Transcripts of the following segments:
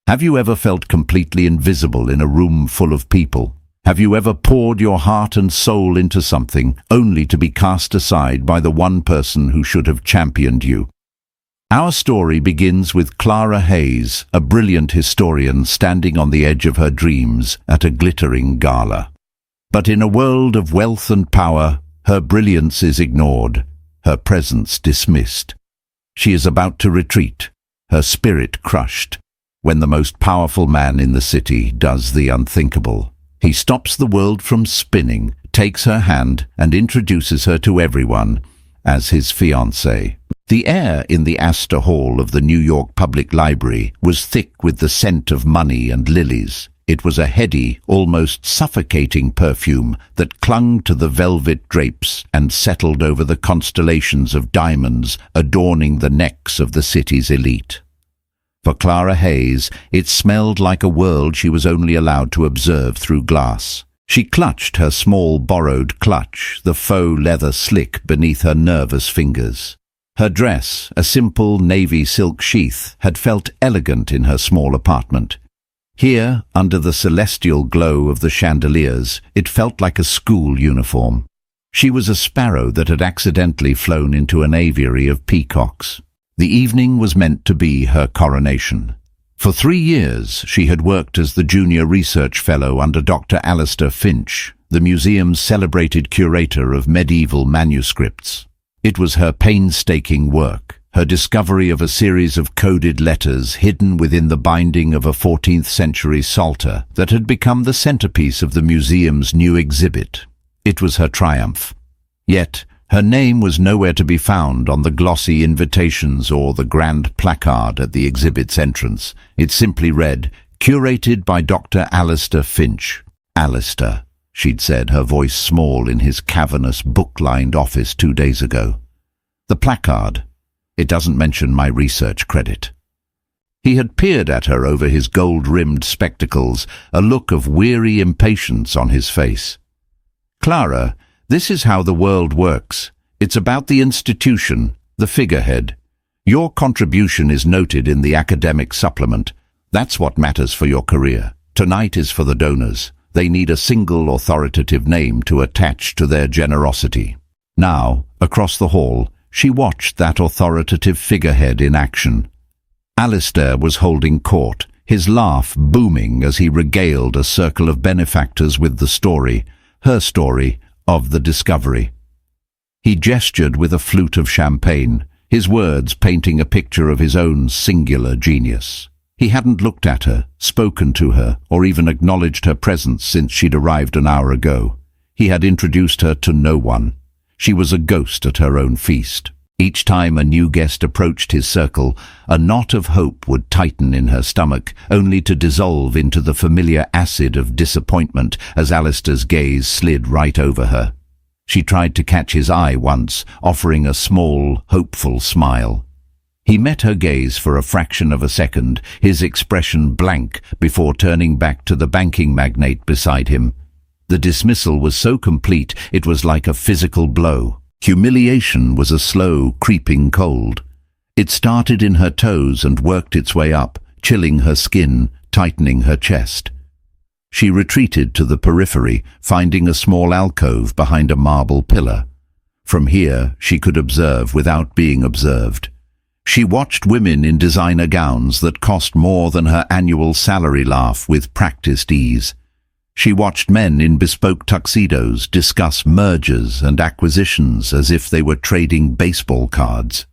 Have you ever felt completely invisible in a room full of people? Have you ever poured your heart and soul into something only to be cast aside by the one person who should have championed you? Our story begins with Clara Hayes, a brilliant historian standing on the edge of her dreams at a glittering gala. But in a world of wealth and power, her brilliance is ignored, her presence dismissed. She is about to retreat, her spirit crushed, when the most powerful man in the city does the unthinkable. He stops the world from spinning, takes her hand, and introduces her to everyone as his fiancée. The air in the Astor Hall of the New York Public Library was thick with the scent of money and lilies. It was a heady, almost suffocating perfume that clung to the velvet drapes and settled over the constellations of diamonds adorning the necks of the city's elite. For Clara Hayes, it smelled like a world she was only allowed to observe through glass. She clutched her small borrowed clutch, the faux leather slick beneath her nervous fingers. Her dress, a simple navy silk sheath, had felt elegant in her small apartment. Here, under the celestial glow of the chandeliers, it felt like a school uniform. She was a sparrow that had accidentally flown into an aviary of peacocks. The evening was meant to be her coronation. For 3 years, she had worked as the junior research fellow under Dr. Alistair Finch, the museum's celebrated curator of medieval manuscripts. It was her painstaking work, her discovery of a series of coded letters hidden within the binding of a 14th-century psalter that had become the centerpiece of the museum's new exhibit. It was her triumph. Yet, her name was nowhere to be found on the glossy invitations or the grand placard at the exhibit's entrance. It simply read, "Curated by Dr. Alistair Finch." Alistair, she'd said, her voice small in his cavernous, book-lined office 2 days ago. The placard. It doesn't mention my research credit. He had peered at her over his gold-rimmed spectacles, a look of weary impatience on his face. "Clara, this is how the world works. It's about the institution, the figurehead. Your contribution is noted in the academic supplement. That's what matters for your career. Tonight is for the donors. They need a single authoritative name to attach to their generosity." Now, across the hall, she watched that authoritative figurehead in action. Alistair was holding court, his laugh booming as he regaled a circle of benefactors with the story, her story, of the discovery. He gestured with a flute of champagne, his words painting a picture of his own singular genius. He hadn't looked at her, spoken to her, or even acknowledged her presence since she'd arrived an hour ago. He had introduced her to no one. She was a ghost at her own feast. Each time a new guest approached his circle, a knot of hope would tighten in her stomach, only to dissolve into the familiar acid of disappointment as Alistair's gaze slid right over her. She tried to catch his eye once, offering a small, hopeful smile. He met her gaze for a fraction of a second, his expression blank, before turning back to the banking magnate beside him. The dismissal was so complete it was like a physical blow. Humiliation was a slow, creeping cold. It started in her toes and worked its way up, chilling her skin, tightening her chest. She retreated to the periphery, finding a small alcove behind a marble pillar. From here, she could observe without being observed. She watched women in designer gowns that cost more than her annual salary laugh with practiced ease. She watched men in bespoke tuxedos discuss mergers and acquisitions as if they were trading baseball cards.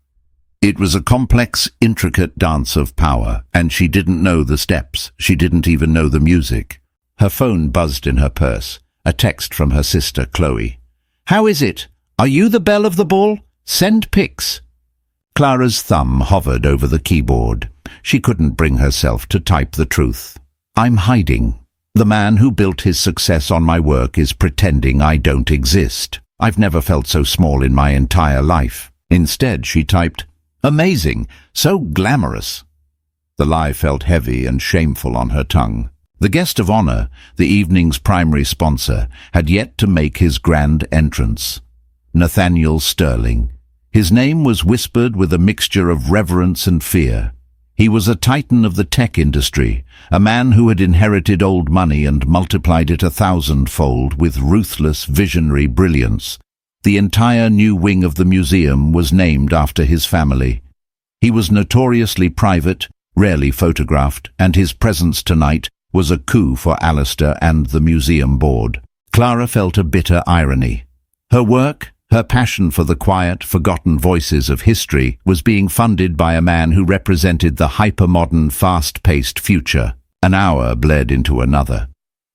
It was a complex, intricate dance of power, and she didn't know the steps. She didn't even know the music. Her phone buzzed in her purse, a text from her sister, Chloe. "How is it? Are you the belle of the ball? Send pics." Clara's thumb hovered over the keyboard. She couldn't bring herself to type the truth. "I'm hiding. The man who built his success on my work is pretending I don't exist. I've never felt so small in my entire life." Instead, she typed, "Amazing, so glamorous." The lie felt heavy and shameful on her tongue. The guest of honor, the evening's primary sponsor, had yet to make his grand entrance. Nathaniel Sterling. His name was whispered with a mixture of reverence and fear. He was a titan of the tech industry, a man who had inherited old money and multiplied it 1,000-fold with ruthless, visionary brilliance. The entire new wing of the museum was named after his family. He was notoriously private, rarely photographed, and his presence tonight was a coup for Alistair and the museum board. Clara felt a bitter irony. Her work, her passion for the quiet, forgotten voices of history, was being funded by a man who represented the hypermodern, fast-paced future. An hour bled into another.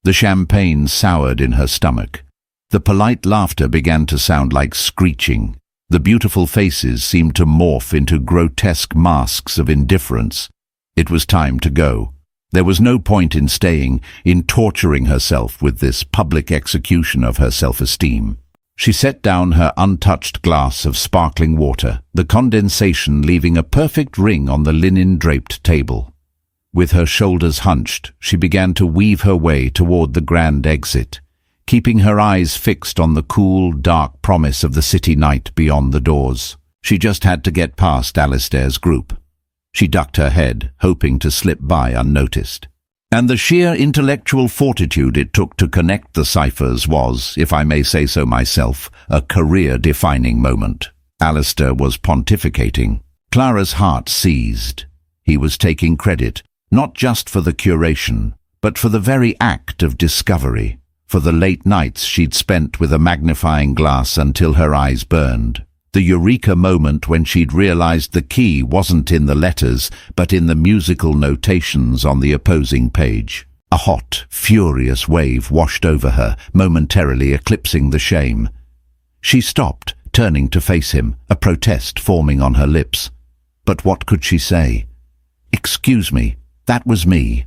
The champagne soured in her stomach. The polite laughter began to sound like screeching. The beautiful faces seemed to morph into grotesque masks of indifference. It was time to go. There was no point in staying, in torturing herself with this public execution of her self-esteem. She set down her untouched glass of sparkling water, the condensation leaving a perfect ring on the linen-draped table. With her shoulders hunched, she began to weave her way toward the grand exit, keeping her eyes fixed on the cool, dark promise of the city night beyond the doors. She just had to get past Alistair's group. She ducked her head, hoping to slip by unnoticed. And the sheer intellectual fortitude it took to connect the ciphers was, if I may say so myself, a career-defining moment. Alistair was pontificating. Clara's heart seized. He was taking credit, not just for the curation, but for the very act of discovery, for the late nights she'd spent with a magnifying glass until her eyes burned. The eureka moment when she'd realized the key wasn't in the letters, but in the musical notations on the opposing page. A hot, furious wave washed over her, momentarily eclipsing the shame. She stopped, turning to face him, a protest forming on her lips. But what could she say? "Excuse me, that was me."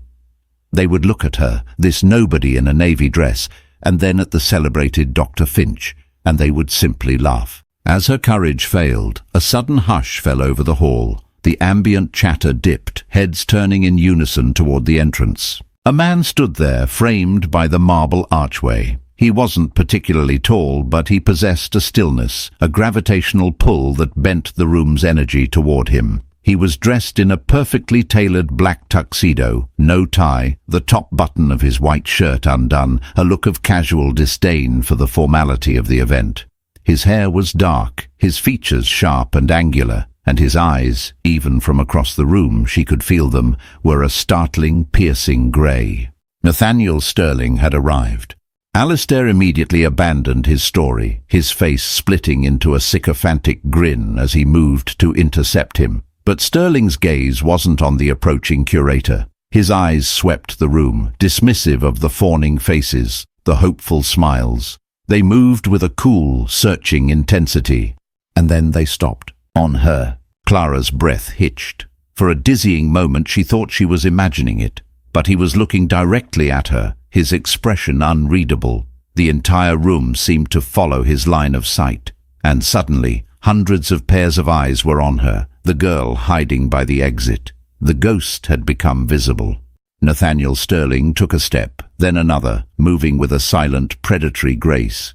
They would look at her, this nobody in a navy dress, and then at the celebrated Dr. Finch, and they would simply laugh. As her courage failed, a sudden hush fell over the hall. The ambient chatter dipped, heads turning in unison toward the entrance. A man stood there, framed by the marble archway. He wasn't particularly tall, but he possessed a stillness, a gravitational pull that bent the room's energy toward him. He was dressed in a perfectly tailored black tuxedo, no tie, the top button of his white shirt undone, a look of casual disdain for the formality of the event. His hair was dark, his features sharp and angular, and his eyes, even from across the room she could feel them, were a startling, piercing grey. Nathaniel Sterling had arrived. Alistair immediately abandoned his story, his face splitting into a sycophantic grin as he moved to intercept him. But Sterling's gaze wasn't on the approaching curator. His eyes swept the room, dismissive of the fawning faces, the hopeful smiles. They moved with a cool, searching intensity. And then they stopped. On her. Clara's breath hitched. For a dizzying moment she thought she was imagining it. But he was looking directly at her, his expression unreadable. The entire room seemed to follow his line of sight. And suddenly, hundreds of pairs of eyes were on her, the girl hiding by the exit. The ghost had become visible. Nathaniel Sterling took a step, then another, moving with a silent, predatory grace.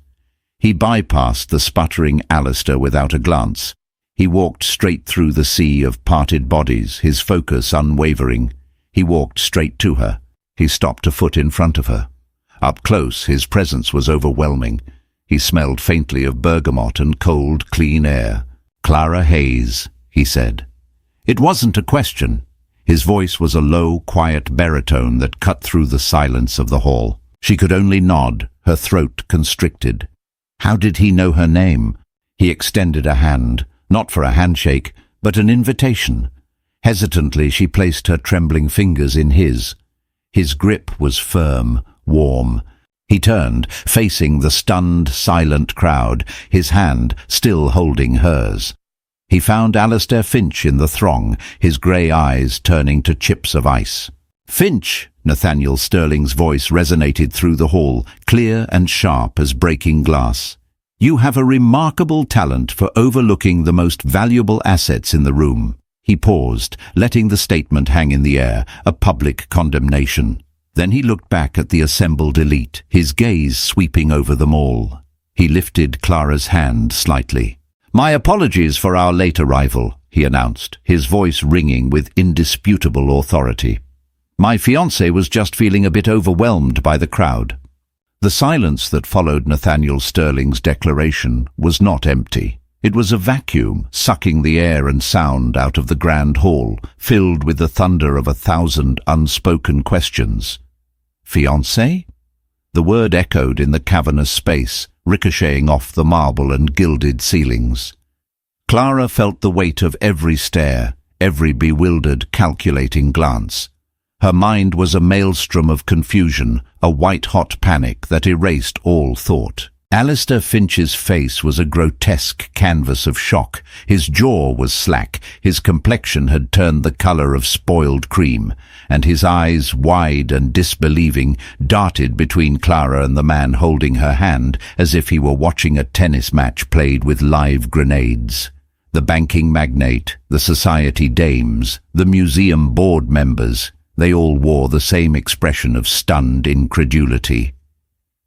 He bypassed the sputtering Alistair without a glance. He walked straight through the sea of parted bodies, his focus unwavering. He walked straight to her. He stopped a foot in front of her. Up close, his presence was overwhelming. He smelled faintly of bergamot and cold, clean air. "Clara Hayes," he said. It wasn't a question. His voice was a low, quiet baritone that cut through the silence of the hall. She could only nod, her throat constricted. How did he know her name? He extended a hand, not for a handshake, but an invitation. Hesitantly, she placed her trembling fingers in his. His grip was firm, warm. He turned, facing the stunned, silent crowd, his hand still holding hers. He found Alistair Finch in the throng, his grey eyes turning to chips of ice. "Finch!" Nathaniel Sterling's voice resonated through the hall, clear and sharp as breaking glass. "You have a remarkable talent for overlooking the most valuable assets in the room." He paused, letting the statement hang in the air, a public condemnation. Then he looked back at the assembled elite, his gaze sweeping over them all. He lifted Clara's hand slightly. "My apologies for our late arrival," he announced, his voice ringing with indisputable authority. "My fiancée was just feeling a bit overwhelmed by the crowd." The silence that followed Nathaniel Sterling's declaration was not empty. It was a vacuum, sucking the air and sound out of the grand hall, filled with the thunder of 1,000 unspoken questions. "Fiancée?" The word echoed in the cavernous space, ricocheting off the marble and gilded ceilings. Clara felt the weight of every stare, every bewildered, calculating glance. Her mind was a maelstrom of confusion, a white-hot panic that erased all thought. Alistair Finch's face was a grotesque canvas of shock. His jaw was slack, his complexion had turned the colour of spoiled cream, and his eyes, wide and disbelieving, darted between Clara and the man holding her hand, as if he were watching a tennis match played with live grenades. The banking magnate, the society dames, the museum board members, they all wore the same expression of stunned incredulity.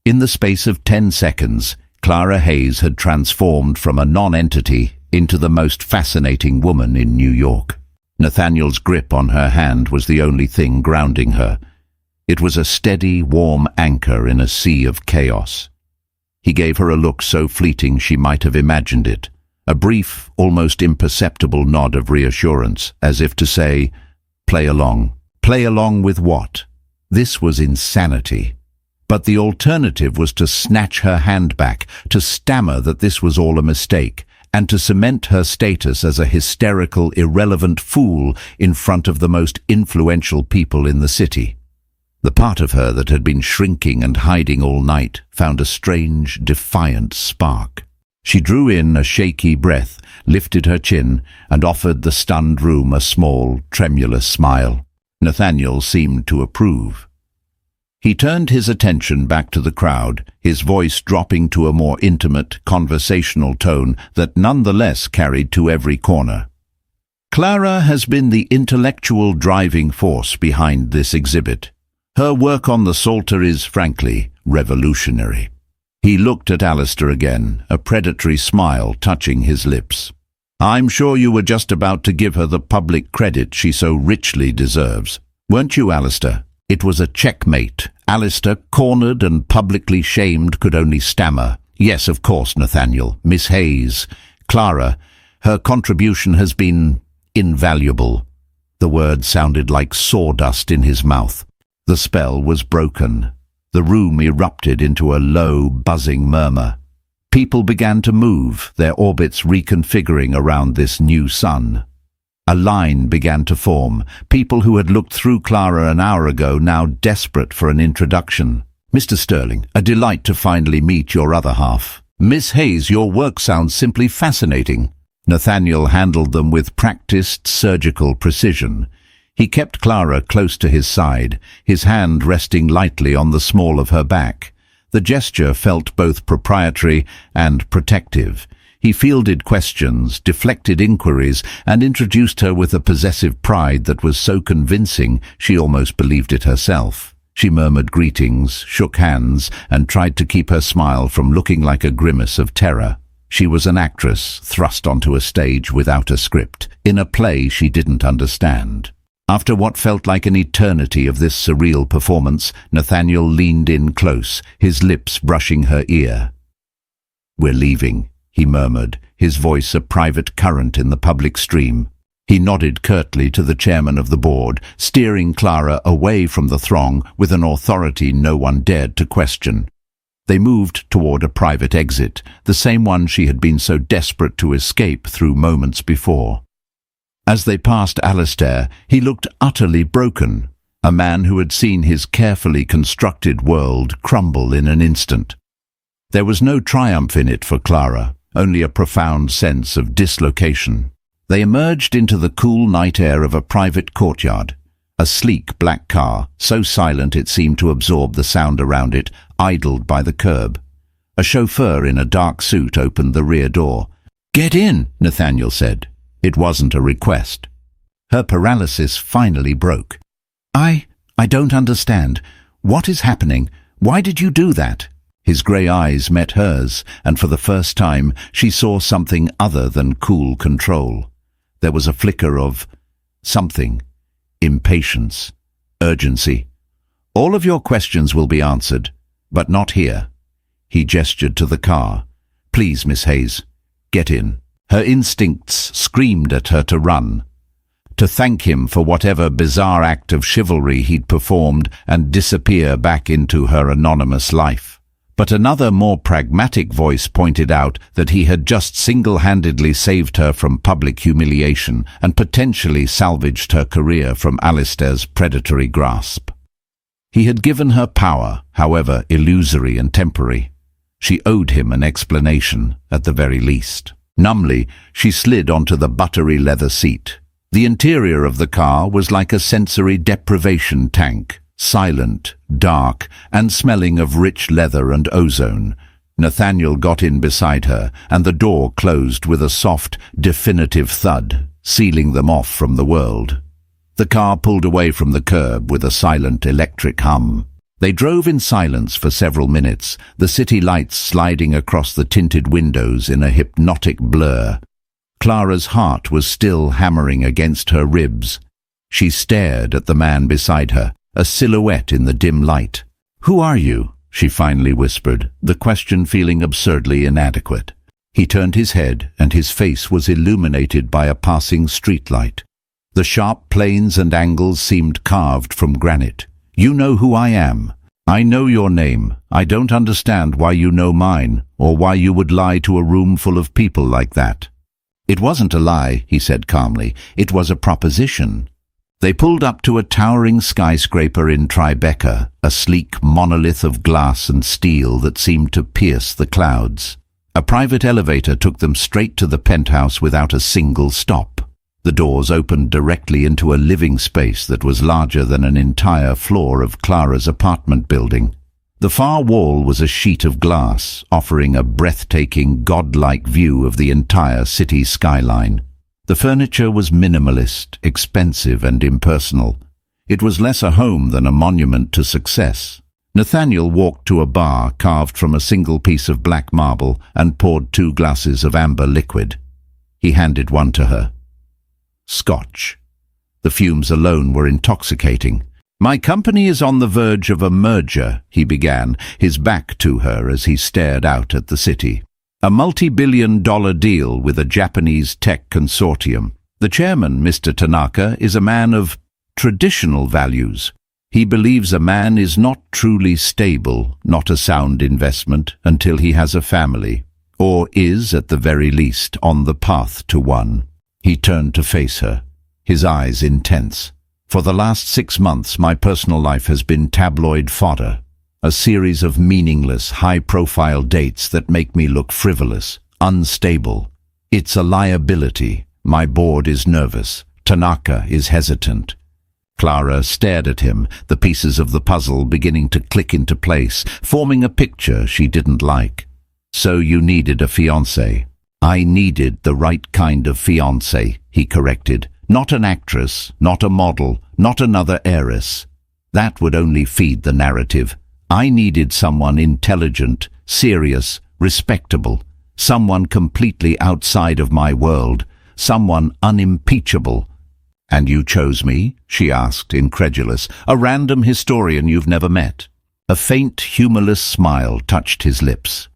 In the space of 10 seconds, Clara Hayes had transformed from a non-entity into the most fascinating woman in New York. Nathaniel's grip on her hand was the only thing grounding her. It was a steady, warm anchor in a sea of chaos. He gave her a look so fleeting she might have imagined it, a brief, almost imperceptible nod of reassurance, as if to say, "Play along." Play along with what? This was insanity. But the alternative was to snatch her hand back, to stammer that this was all a mistake, and to cement her status as a hysterical, irrelevant fool in front of the most influential people in the city. The part of her that had been shrinking and hiding all night found a strange, defiant spark. She drew in a shaky breath, lifted her chin, and offered the stunned room a small, tremulous smile. Nathaniel seemed to approve. He turned his attention back to the crowd, his voice dropping to a more intimate, conversational tone that nonetheless carried to every corner. "Clara has been the intellectual driving force behind this exhibit. Her work on the Psalter is, frankly, revolutionary." He looked at Alistair again, a predatory smile touching his lips. "I'm sure you were just about to give her the public credit she so richly deserves. Weren't you, Alistair?" It was a checkmate. Alistair, cornered and publicly shamed, could only stammer, "Yes, of course, Nathaniel. Miss Hayes. Clara. Her contribution has been invaluable." The word sounded like sawdust in his mouth. The spell was broken. The room erupted into a low, buzzing murmur. People began to move, their orbits reconfiguring around this new sun. A line began to form, people who had looked through Clara an hour ago now desperate for an introduction. "Mr. Sterling, a delight to finally meet your other half. Miss Hayes, your work sounds simply fascinating." Nathaniel handled them with practiced surgical precision. He kept Clara close to his side, his hand resting lightly on the small of her back. The gesture felt both proprietary and protective. He fielded questions, deflected inquiries, and introduced her with a possessive pride that was so convincing she almost believed it herself. She murmured greetings, shook hands, and tried to keep her smile from looking like a grimace of terror. She was an actress thrust onto a stage without a script, in a play she didn't understand. After what felt like an eternity of this surreal performance, Nathaniel leaned in close, his lips brushing her ear. "We're leaving," he murmured, his voice a private current in the public stream. He nodded curtly to the chairman of the board, steering Clara away from the throng with an authority no one dared to question. They moved toward a private exit, the same one she had been so desperate to escape through moments before. As they passed Alistair, he looked utterly broken, a man who had seen his carefully constructed world crumble in an instant. There was no triumph in it for Clara, only a profound sense of dislocation. They emerged into the cool night air of a private courtyard. A sleek black car, so silent it seemed to absorb the sound around it, idled by the curb. A chauffeur in a dark suit opened the rear door. "Get in," Nathaniel said. It wasn't a request. Her paralysis finally broke. I don't understand. What is happening? Why did you do that?" His grey eyes met hers, and for the first time she saw something other than cool control. There was a flicker of something. Impatience. Urgency. "All of your questions will be answered, but not here." He gestured to the car. "Please, Miss Hayes, get in." Her instincts screamed at her to run, to thank him for whatever bizarre act of chivalry he'd performed and disappear back into her anonymous life. But another, more pragmatic voice pointed out that he had just single-handedly saved her from public humiliation and potentially salvaged her career from Alistair's predatory grasp. He had given her power, however illusory and temporary. She owed him an explanation, at the very least. Numbly, she slid onto the buttery leather seat. The interior of the car was like a sensory deprivation tank, silent, dark, and smelling of rich leather and ozone. Nathaniel got in beside her, and the door closed with a soft, definitive thud, sealing them off from the world. The car pulled away from the curb with a silent electric hum. They drove in silence for several minutes, the city lights sliding across the tinted windows in a hypnotic blur. Clara's heart was still hammering against her ribs. She stared at the man beside her, a silhouette in the dim light. "Who are you?" she finally whispered, the question feeling absurdly inadequate. He turned his head, and his face was illuminated by a passing streetlight. The sharp planes and angles seemed carved from granite. "You know who I am. I know your name. I don't understand why you know mine, or why you would lie to a room full of people like that." "It wasn't a lie," he said calmly. "It was a proposition." They pulled up to a towering skyscraper in Tribeca, a sleek monolith of glass and steel that seemed to pierce the clouds. A private elevator took them straight to the penthouse without a single stop. The doors opened directly into a living space that was larger than an entire floor of Clara's apartment building. The far wall was a sheet of glass, offering a breathtaking, godlike view of the entire city skyline. The furniture was minimalist, expensive and impersonal. It was less a home than a monument to success. Nathaniel walked to a bar carved from a single piece of black marble and poured 2 glasses of amber liquid. He handed one to her. Scotch. The fumes alone were intoxicating. "My company is on the verge of a merger," he began, his back to her as he stared out at the city. "A multi-billion-dollar deal with a Japanese tech consortium. The chairman, Mr. Tanaka, is a man of traditional values. He believes a man is not truly stable, not a sound investment, until he has a family, or is, at the very least, on the path to one." He turned to face her, his eyes intense. "For the last 6 months, my personal life has been tabloid fodder. A series of meaningless, high-profile dates that make me look frivolous, unstable. It's a liability. My board is nervous. Tanaka is hesitant." Clara stared at him, the pieces of the puzzle beginning to click into place, forming a picture she didn't like. "So you needed a fiancé." "I needed the right kind of fiancé," he corrected. "Not an actress, not a model, not another heiress. That would only feed the narrative. I needed someone intelligent, serious, respectable, someone completely outside of my world, someone unimpeachable." "And you chose me?" she asked, incredulous. "A random historian you've never met?" A faint, humorless smile touched his lips.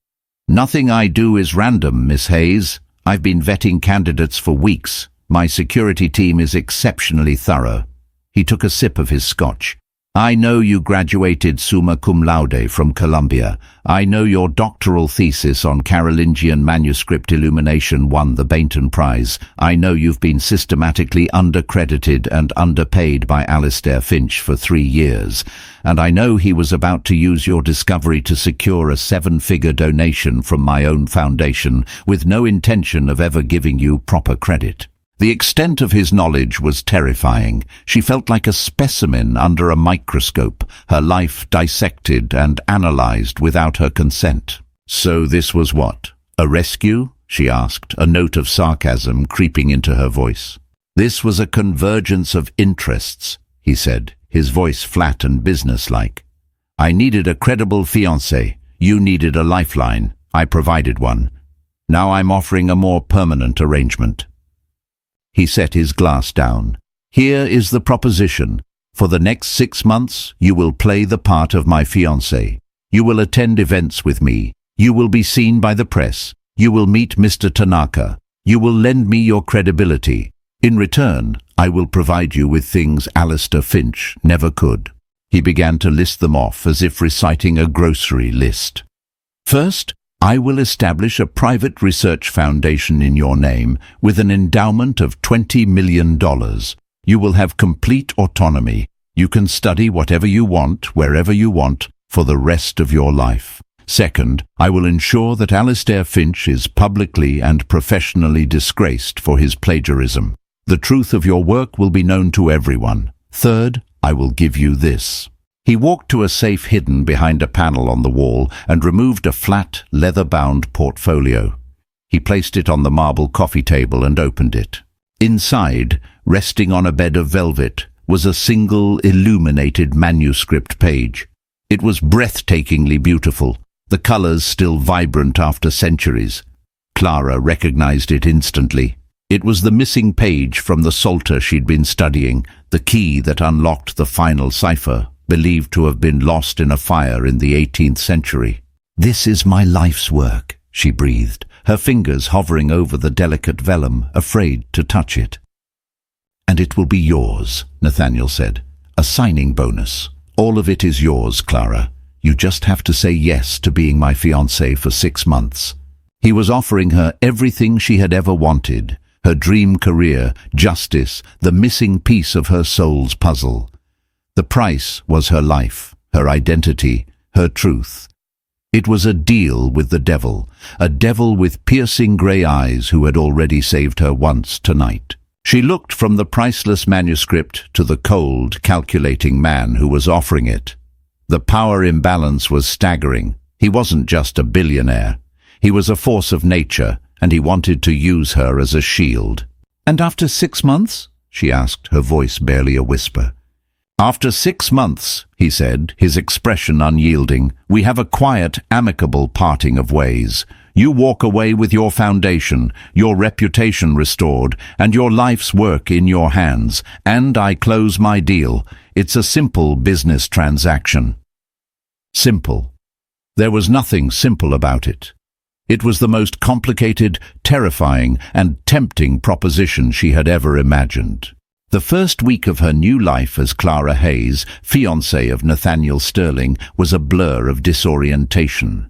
"Nothing I do is random, Miss Hayes. I've been vetting candidates for weeks. My security team is exceptionally thorough." He took a sip of his scotch. "I know you graduated summa cum laude from Columbia. I know your doctoral thesis on Carolingian manuscript illumination won the Bainton Prize. I know you've been systematically undercredited and underpaid by Alistair Finch for 3 years. And I know he was about to use your discovery to secure a 7-figure donation from my own foundation, with no intention of ever giving you proper credit." The extent of his knowledge was terrifying. She felt like a specimen under a microscope, her life dissected and analyzed without her consent. "So this was what? A rescue?" she asked, a note of sarcasm creeping into her voice. "This was a convergence of interests," he said, his voice flat and businesslike. "I needed a credible fiancé. You needed a lifeline. I provided one. Now I'm offering a more permanent arrangement." He set his glass down. "Here is the proposition. For the next 6 months, you will play the part of my fiancée. You will attend events with me. You will be seen by the press. You will meet Mr. Tanaka. You will lend me your credibility. In return, I will provide you with things Alistair Finch never could." He began to list them off as if reciting a grocery list. "First, I will establish a private research foundation in your name with an endowment of $20 million. You will have complete autonomy. You can study whatever you want, wherever you want, for the rest of your life. Second, I will ensure that Alistair Finch is publicly and professionally disgraced for his plagiarism. The truth of your work will be known to everyone. Third, I will give you this." He walked to a safe hidden behind a panel on the wall and removed a flat, leather-bound portfolio. He placed it on the marble coffee table and opened it. Inside, resting on a bed of velvet, was a single illuminated manuscript page. It was breathtakingly beautiful, the colors still vibrant after centuries. Clara recognized it instantly. It was the missing page from the psalter she'd been studying, the key that unlocked the final cipher, believed to have been lost in a fire in the 18th century. "This is my life's work," she breathed, her fingers hovering over the delicate vellum, afraid to touch it. "And it will be yours," Nathaniel said. "A signing bonus. All of it is yours, Clara. You just have to say yes to being my fiancée for 6 months." He was offering her everything she had ever wanted, her dream career, justice, the missing piece of her soul's puzzle. The price was her life, her identity, her truth. It was a deal with the devil, a devil with piercing grey eyes who had already saved her once tonight. She looked from the priceless manuscript to the cold, calculating man who was offering it. The power imbalance was staggering. He wasn't just a billionaire. He was a force of nature, and he wanted to use her as a shield. "And after 6 months?" she asked, her voice barely a whisper. "After 6 months," he said, his expression unyielding, "we have a quiet, amicable parting of ways. You walk away with your foundation, your reputation restored, and your life's work in your hands, and I close my deal. It's a simple business transaction." Simple. There was nothing simple about it. It was the most complicated, terrifying, and tempting proposition she had ever imagined. The first week of her new life as Clara Hayes, fiancée of Nathaniel Sterling, was a blur of disorientation.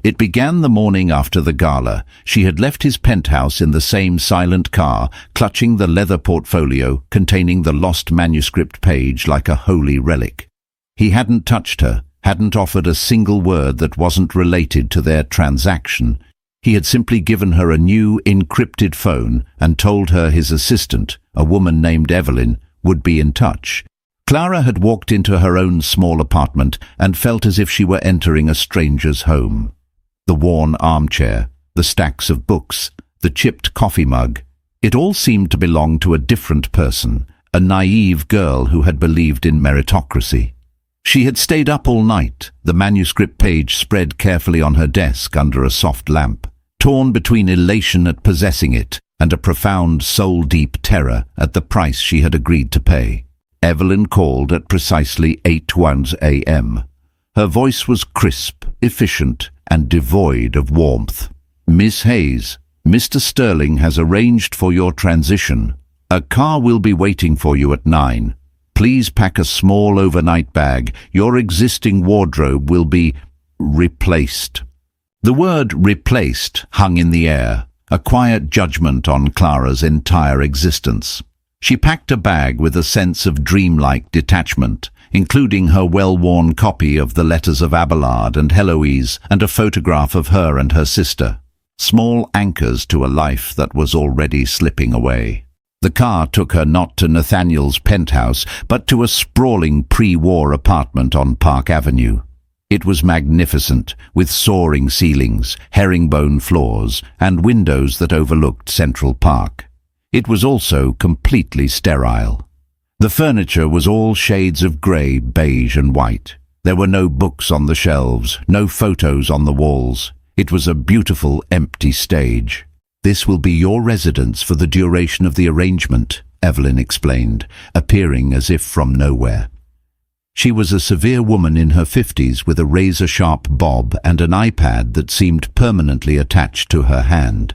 It began the morning after the gala. She had left his penthouse in the same silent car, clutching the leather portfolio containing the lost manuscript page like a holy relic. He hadn't touched her, hadn't offered a single word that wasn't related to their transaction. He had simply given her a new, encrypted phone and told her his assistant, a woman named Evelyn, would be in touch. Clara had walked into her own small apartment and felt as if she were entering a stranger's home. The worn armchair, the stacks of books, the chipped coffee mug, it all seemed to belong to a different person, a naive girl who had believed in meritocracy. She had stayed up all night, the manuscript page spread carefully on her desk under a soft lamp, torn between elation at possessing it and a profound soul-deep terror at the price she had agreed to pay. Evelyn called at precisely 8:01 a.m. Her voice was crisp, efficient, and devoid of warmth. "Miss Hayes, Mr. Sterling has arranged for your transition. A car will be waiting for you at 9. Please pack a small overnight bag. Your existing wardrobe will be replaced." The word replaced hung in the air, a quiet judgment on Clara's entire existence. She packed a bag with a sense of dreamlike detachment, including her well-worn copy of the Letters of Abelard and Heloise and a photograph of her and her sister, small anchors to a life that was already slipping away. The car took her not to Nathaniel's penthouse, but to a sprawling pre-war apartment on Park Avenue. It was magnificent, with soaring ceilings, herringbone floors, and windows that overlooked Central Park. It was also completely sterile. The furniture was all shades of grey, beige, and white. There were no books on the shelves, no photos on the walls. It was a beautiful, empty stage. "This will be your residence for the duration of the arrangement," Evelyn explained, appearing as if from nowhere. She was a severe woman in her 50s with a razor-sharp bob and an iPad that seemed permanently attached to her hand.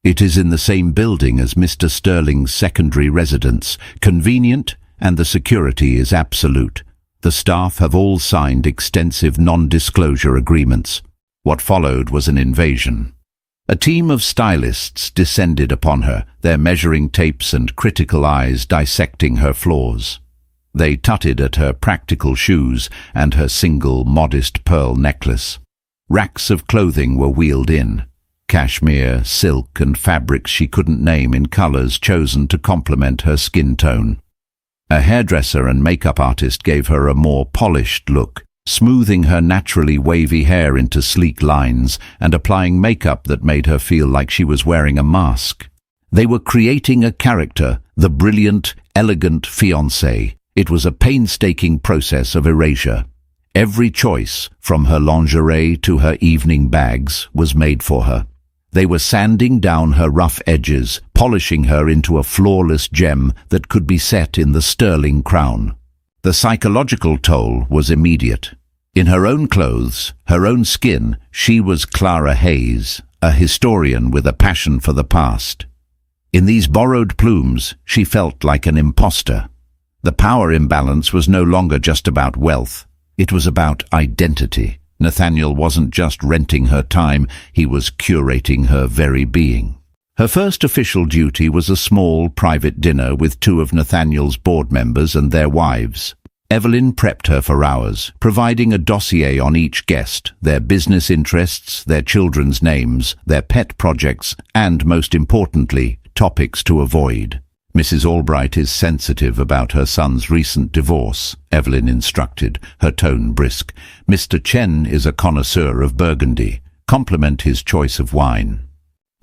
"It is in the same building as Mr. Sterling's secondary residence, convenient, and the security is absolute. The staff have all signed extensive non-disclosure agreements." What followed was an invasion. A team of stylists descended upon her, their measuring tapes and critical eyes dissecting her flaws. They tutted at her practical shoes and her single, modest pearl necklace. Racks of clothing were wheeled in. Cashmere, silk, and fabrics she couldn't name in colors chosen to complement her skin tone. A hairdresser and makeup artist gave her a more polished look, smoothing her naturally wavy hair into sleek lines and applying makeup that made her feel like she was wearing a mask. They were creating a character, the brilliant, elegant fiancée. It was a painstaking process of erasure. Every choice, from her lingerie to her evening bags, was made for her. They were sanding down her rough edges, polishing her into a flawless gem that could be set in the sterling crown. The psychological toll was immediate. In her own clothes, her own skin, she was Clara Hayes, a historian with a passion for the past. In these borrowed plumes, she felt like an imposter. The power imbalance was no longer just about wealth. It was about identity. Nathaniel wasn't just renting her time, he was curating her very being. Her first official duty was a small, private dinner with two of Nathaniel's board members and their wives. Evelyn prepped her for hours, providing a dossier on each guest, their business interests, their children's names, their pet projects, and, most importantly, topics to avoid. "Mrs. Albright is sensitive about her son's recent divorce," Evelyn instructed, her tone brisk. "Mr. Chen is a connoisseur of Burgundy. Compliment his choice of wine."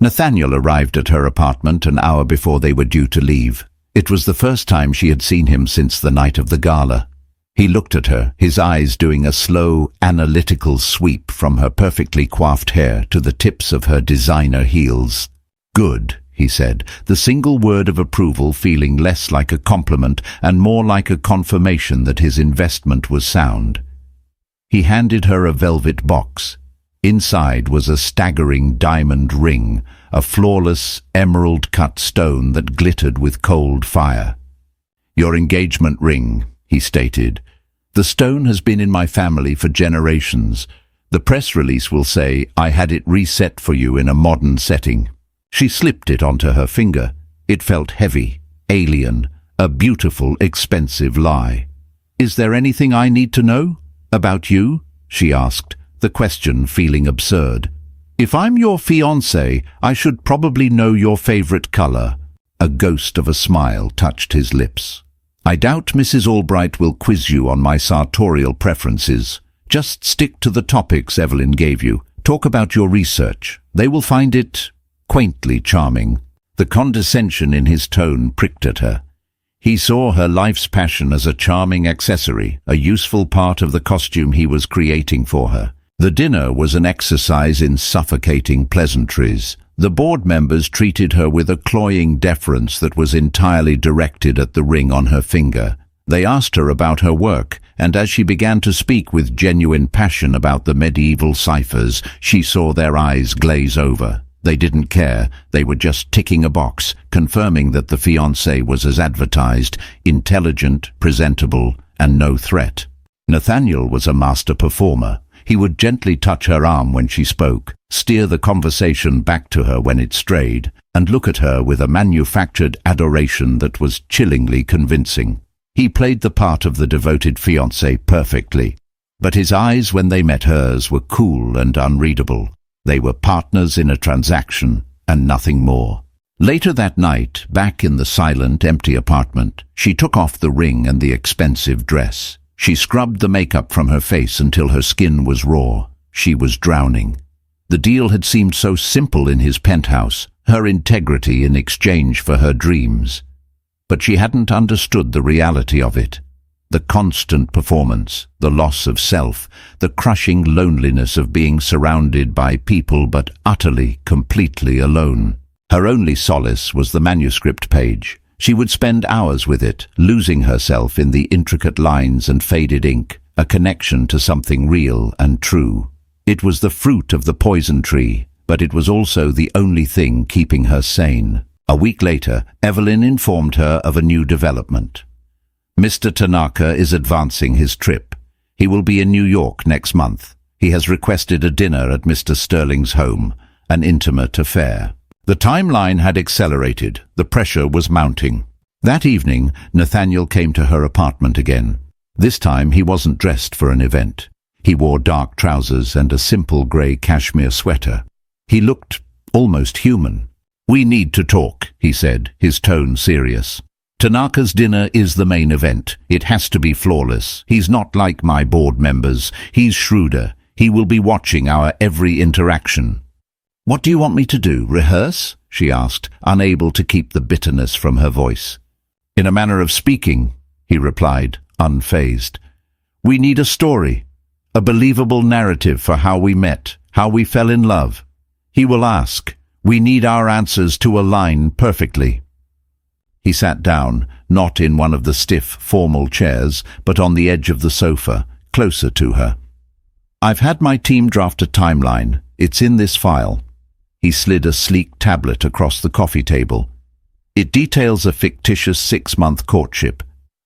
Nathaniel arrived at her apartment an hour before they were due to leave. It was the first time she had seen him since the night of the gala. He looked at her, his eyes doing a slow, analytical sweep from her perfectly coiffed hair to the tips of her designer heels. "Good," he said, the single word of approval feeling less like a compliment and more like a confirmation that his investment was sound. He handed her a velvet box. Inside was a staggering diamond ring, a flawless, emerald-cut stone that glittered with cold fire. "Your engagement ring," he stated. "The stone has been in my family for generations. The press release will say I had it reset for you in a modern setting." She slipped it onto her finger. It felt heavy, alien, a beautiful, expensive lie. "Is there anything I need to know? About you?" she asked, the question feeling absurd. "If I'm your fiancé, I should probably know your favorite color." A ghost of a smile touched his lips. "I doubt Mrs. Albright will quiz you on my sartorial preferences. Just stick to the topics Evelyn gave you. Talk about your research. They will find it quaintly charming." The condescension in his tone pricked at her. He saw her life's passion as a charming accessory, a useful part of the costume he was creating for her. The dinner was an exercise in suffocating pleasantries. The board members treated her with a cloying deference that was entirely directed at the ring on her finger. They asked her about her work, and as she began to speak with genuine passion about the medieval ciphers, she saw their eyes glaze over. They didn't care. They were just ticking a box, confirming that the fiancé was as advertised, intelligent, presentable, and no threat. Nathaniel was a master performer. He would gently touch her arm when she spoke, steer the conversation back to her when it strayed, and look at her with a manufactured adoration that was chillingly convincing. He played the part of the devoted fiancé perfectly, but his eyes when they met hers were cool and unreadable. They were partners in a transaction, and nothing more. Later that night, back in the silent, empty apartment, she took off the ring and the expensive dress. She scrubbed the makeup from her face until her skin was raw. She was drowning. The deal had seemed so simple in his penthouse, her integrity in exchange for her dreams. But she hadn't understood the reality of it. The constant performance, the loss of self, the crushing loneliness of being surrounded by people but utterly, completely alone. Her only solace was the manuscript page. She would spend hours with it, losing herself in the intricate lines and faded ink, a connection to something real and true. It was the fruit of the poison tree, but it was also the only thing keeping her sane. A week later, Evelyn informed her of a new development. Mr. Tanaka is advancing his trip. He will be in New York next month. He has requested a dinner at Mr. Sterling's home, an intimate affair. The timeline had accelerated. The pressure was mounting. That evening, Nathaniel came to her apartment again. This time he wasn't dressed for an event. He wore dark trousers and a simple grey cashmere sweater. He looked almost human. "We need to talk," he said, his tone serious. "Tanaka's dinner is the main event. It has to be flawless. He's not like my board members. He's shrewder. He will be watching our every interaction." "What do you want me to do, rehearse?" she asked, unable to keep the bitterness from her voice. "In a manner of speaking," he replied, unfazed. "We need a story, a believable narrative for how we met, how we fell in love." He will ask. We need our answers to align perfectly. He sat down, not in one of the stiff, formal chairs, but on the edge of the sofa, closer to her. "I've had my team draft a timeline. It's in this file." He slid a sleek tablet across the coffee table. "It details a fictitious 6-month courtship.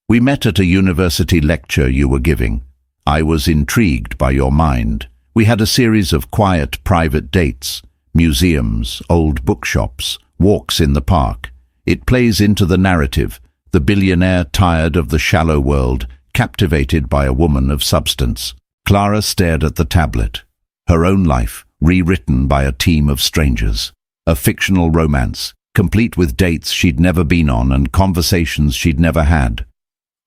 We met at a university lecture you were giving. I was intrigued by your mind. We had a series of quiet, private dates, museums, old bookshops, walks in the park. It plays into the narrative, the billionaire tired of the shallow world, captivated by a woman of substance." Clara stared at the tablet. Her own life, rewritten by a team of strangers. A fictional romance, complete with dates she'd never been on and conversations she'd never had.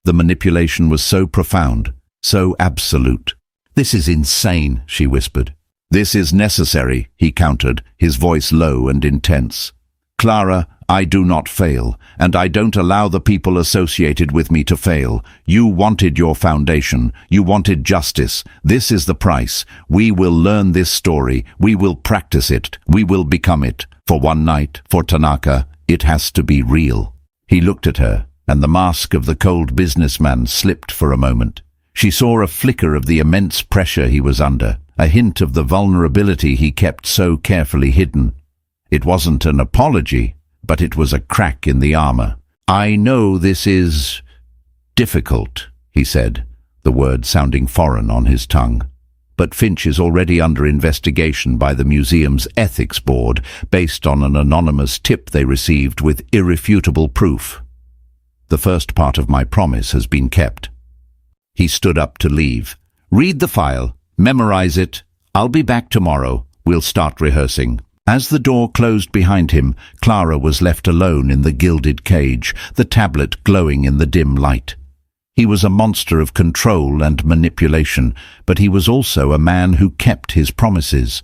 The manipulation was so profound, so absolute. "This is insane," she whispered. "This is necessary," he countered, his voice low and intense. "Clara, I do not fail, and I don't allow the people associated with me to fail. You wanted your foundation. You wanted justice. This is the price. We will learn this story. We will practice it. We will become it. For one night, for Tanaka, it has to be real." He looked at her, and the mask of the cold businessman slipped for a moment. She saw a flicker of the immense pressure he was under, a hint of the vulnerability he kept so carefully hidden. It wasn't an apology, but it was a crack in the armor. "I know this is difficult," he said, the word sounding foreign on his tongue. "But Finch is already under investigation by the museum's ethics board based on an anonymous tip they received with irrefutable proof. The first part of my promise has been kept." He stood up to leave. "Read the file. Memorize it. I'll be back tomorrow. We'll start rehearsing." As the door closed behind him, Clara was left alone in the gilded cage, the tablet glowing in the dim light. He was a monster of control and manipulation, but he was also a man who kept his promises.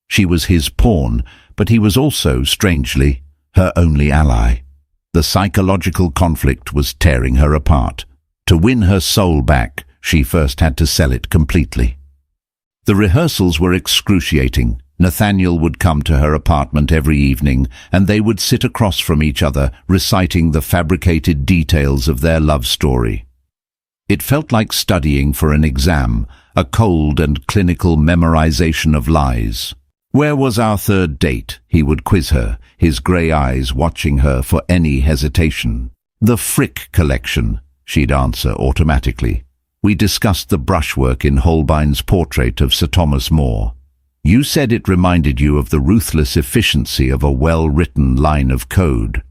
She was his pawn, but he was also, strangely, her only ally. The psychological conflict was tearing her apart. To win her soul back, she first had to sell it completely. The rehearsals were excruciating. Nathaniel would come to her apartment every evening, and they would sit across from each other, reciting the fabricated details of their love story. It felt like studying for an exam, a cold and clinical memorization of lies. "Where was our third date?" he would quiz her, his grey eyes watching her for any hesitation. "The Frick collection," she'd answer automatically. "We discussed the brushwork in Holbein's portrait of Sir Thomas More. You said it reminded you of the ruthless efficiency of a well-written line of code."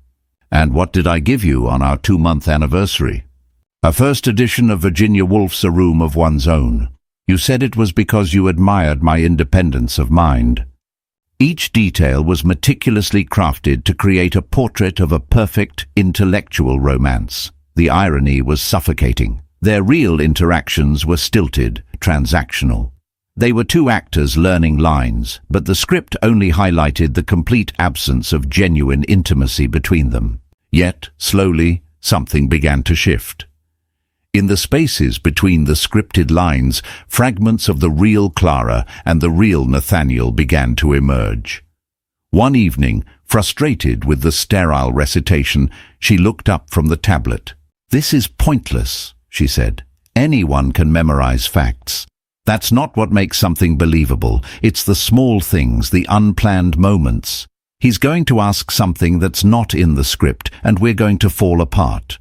"And what did I give you on our 2-month anniversary?" "A first edition of Virginia Woolf's A Room of One's Own. You said it was because you admired my independence of mind." Each detail was meticulously crafted to create a portrait of a perfect intellectual romance. The irony was suffocating. Their real interactions were stilted, transactional. They were two actors learning lines, but the script only highlighted the complete absence of genuine intimacy between them. Yet, slowly, something began to shift. In the spaces between the scripted lines, fragments of the real Clara and the real Nathaniel began to emerge. One evening, frustrated with the sterile recitation, she looked up from the tablet. "This is pointless," she said. "Anyone can memorize facts. That's not what makes something believable. It's the small things, the unplanned moments. He's going to ask something that's not in the script, and we're going to fall apart."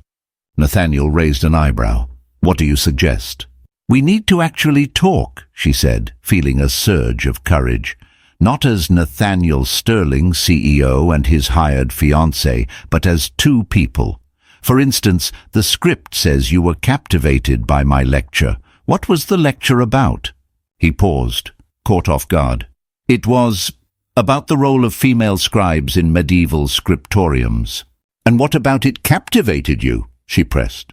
Nathaniel raised an eyebrow. "What do you suggest?" "We need to actually talk," she said, feeling a surge of courage. Not as Nathaniel Sterling, CEO, and his hired fiancée, but as two people. For instance, the script says you were captivated by my lecture. What was the lecture about? He paused, caught off guard. It was about the role of female scribes in medieval scriptoriums. And what about it captivated you? She pressed.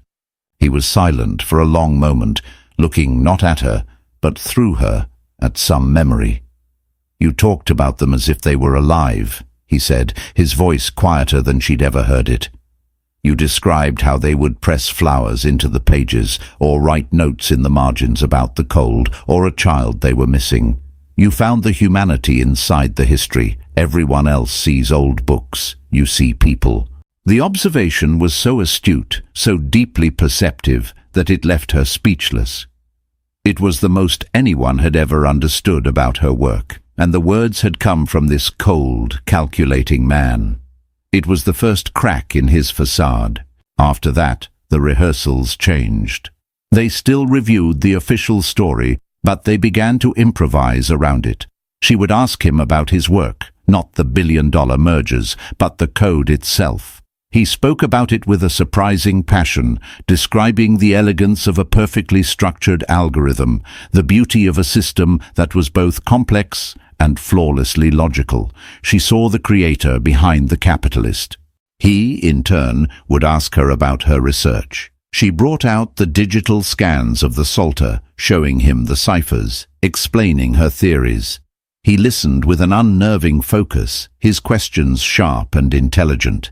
He was silent for a long moment, looking not at her, but through her, at some memory. You talked about them as if they were alive, he said, his voice quieter than she'd ever heard it. You described how they would press flowers into the pages or write notes in the margins about the cold or a child they were missing. You found the humanity inside the history. Everyone else sees old books. You see people. The observation was so astute, so deeply perceptive, that it left her speechless. It was the most anyone had ever understood about her work, and the words had come from this cold, calculating man. It was the first crack in his facade. After that, the rehearsals changed. They still reviewed the official story, but they began to improvise around it. She would ask him about his work, not the billion-dollar mergers, but the code itself. He spoke about it with a surprising passion, describing the elegance of a perfectly structured algorithm, the beauty of a system that was both complex and flawlessly logical. She saw the creator behind the capitalist. He, in turn, would ask her about her research. She brought out the digital scans of the Psalter, showing him the ciphers, explaining her theories. He listened with an unnerving focus, his questions sharp and intelligent.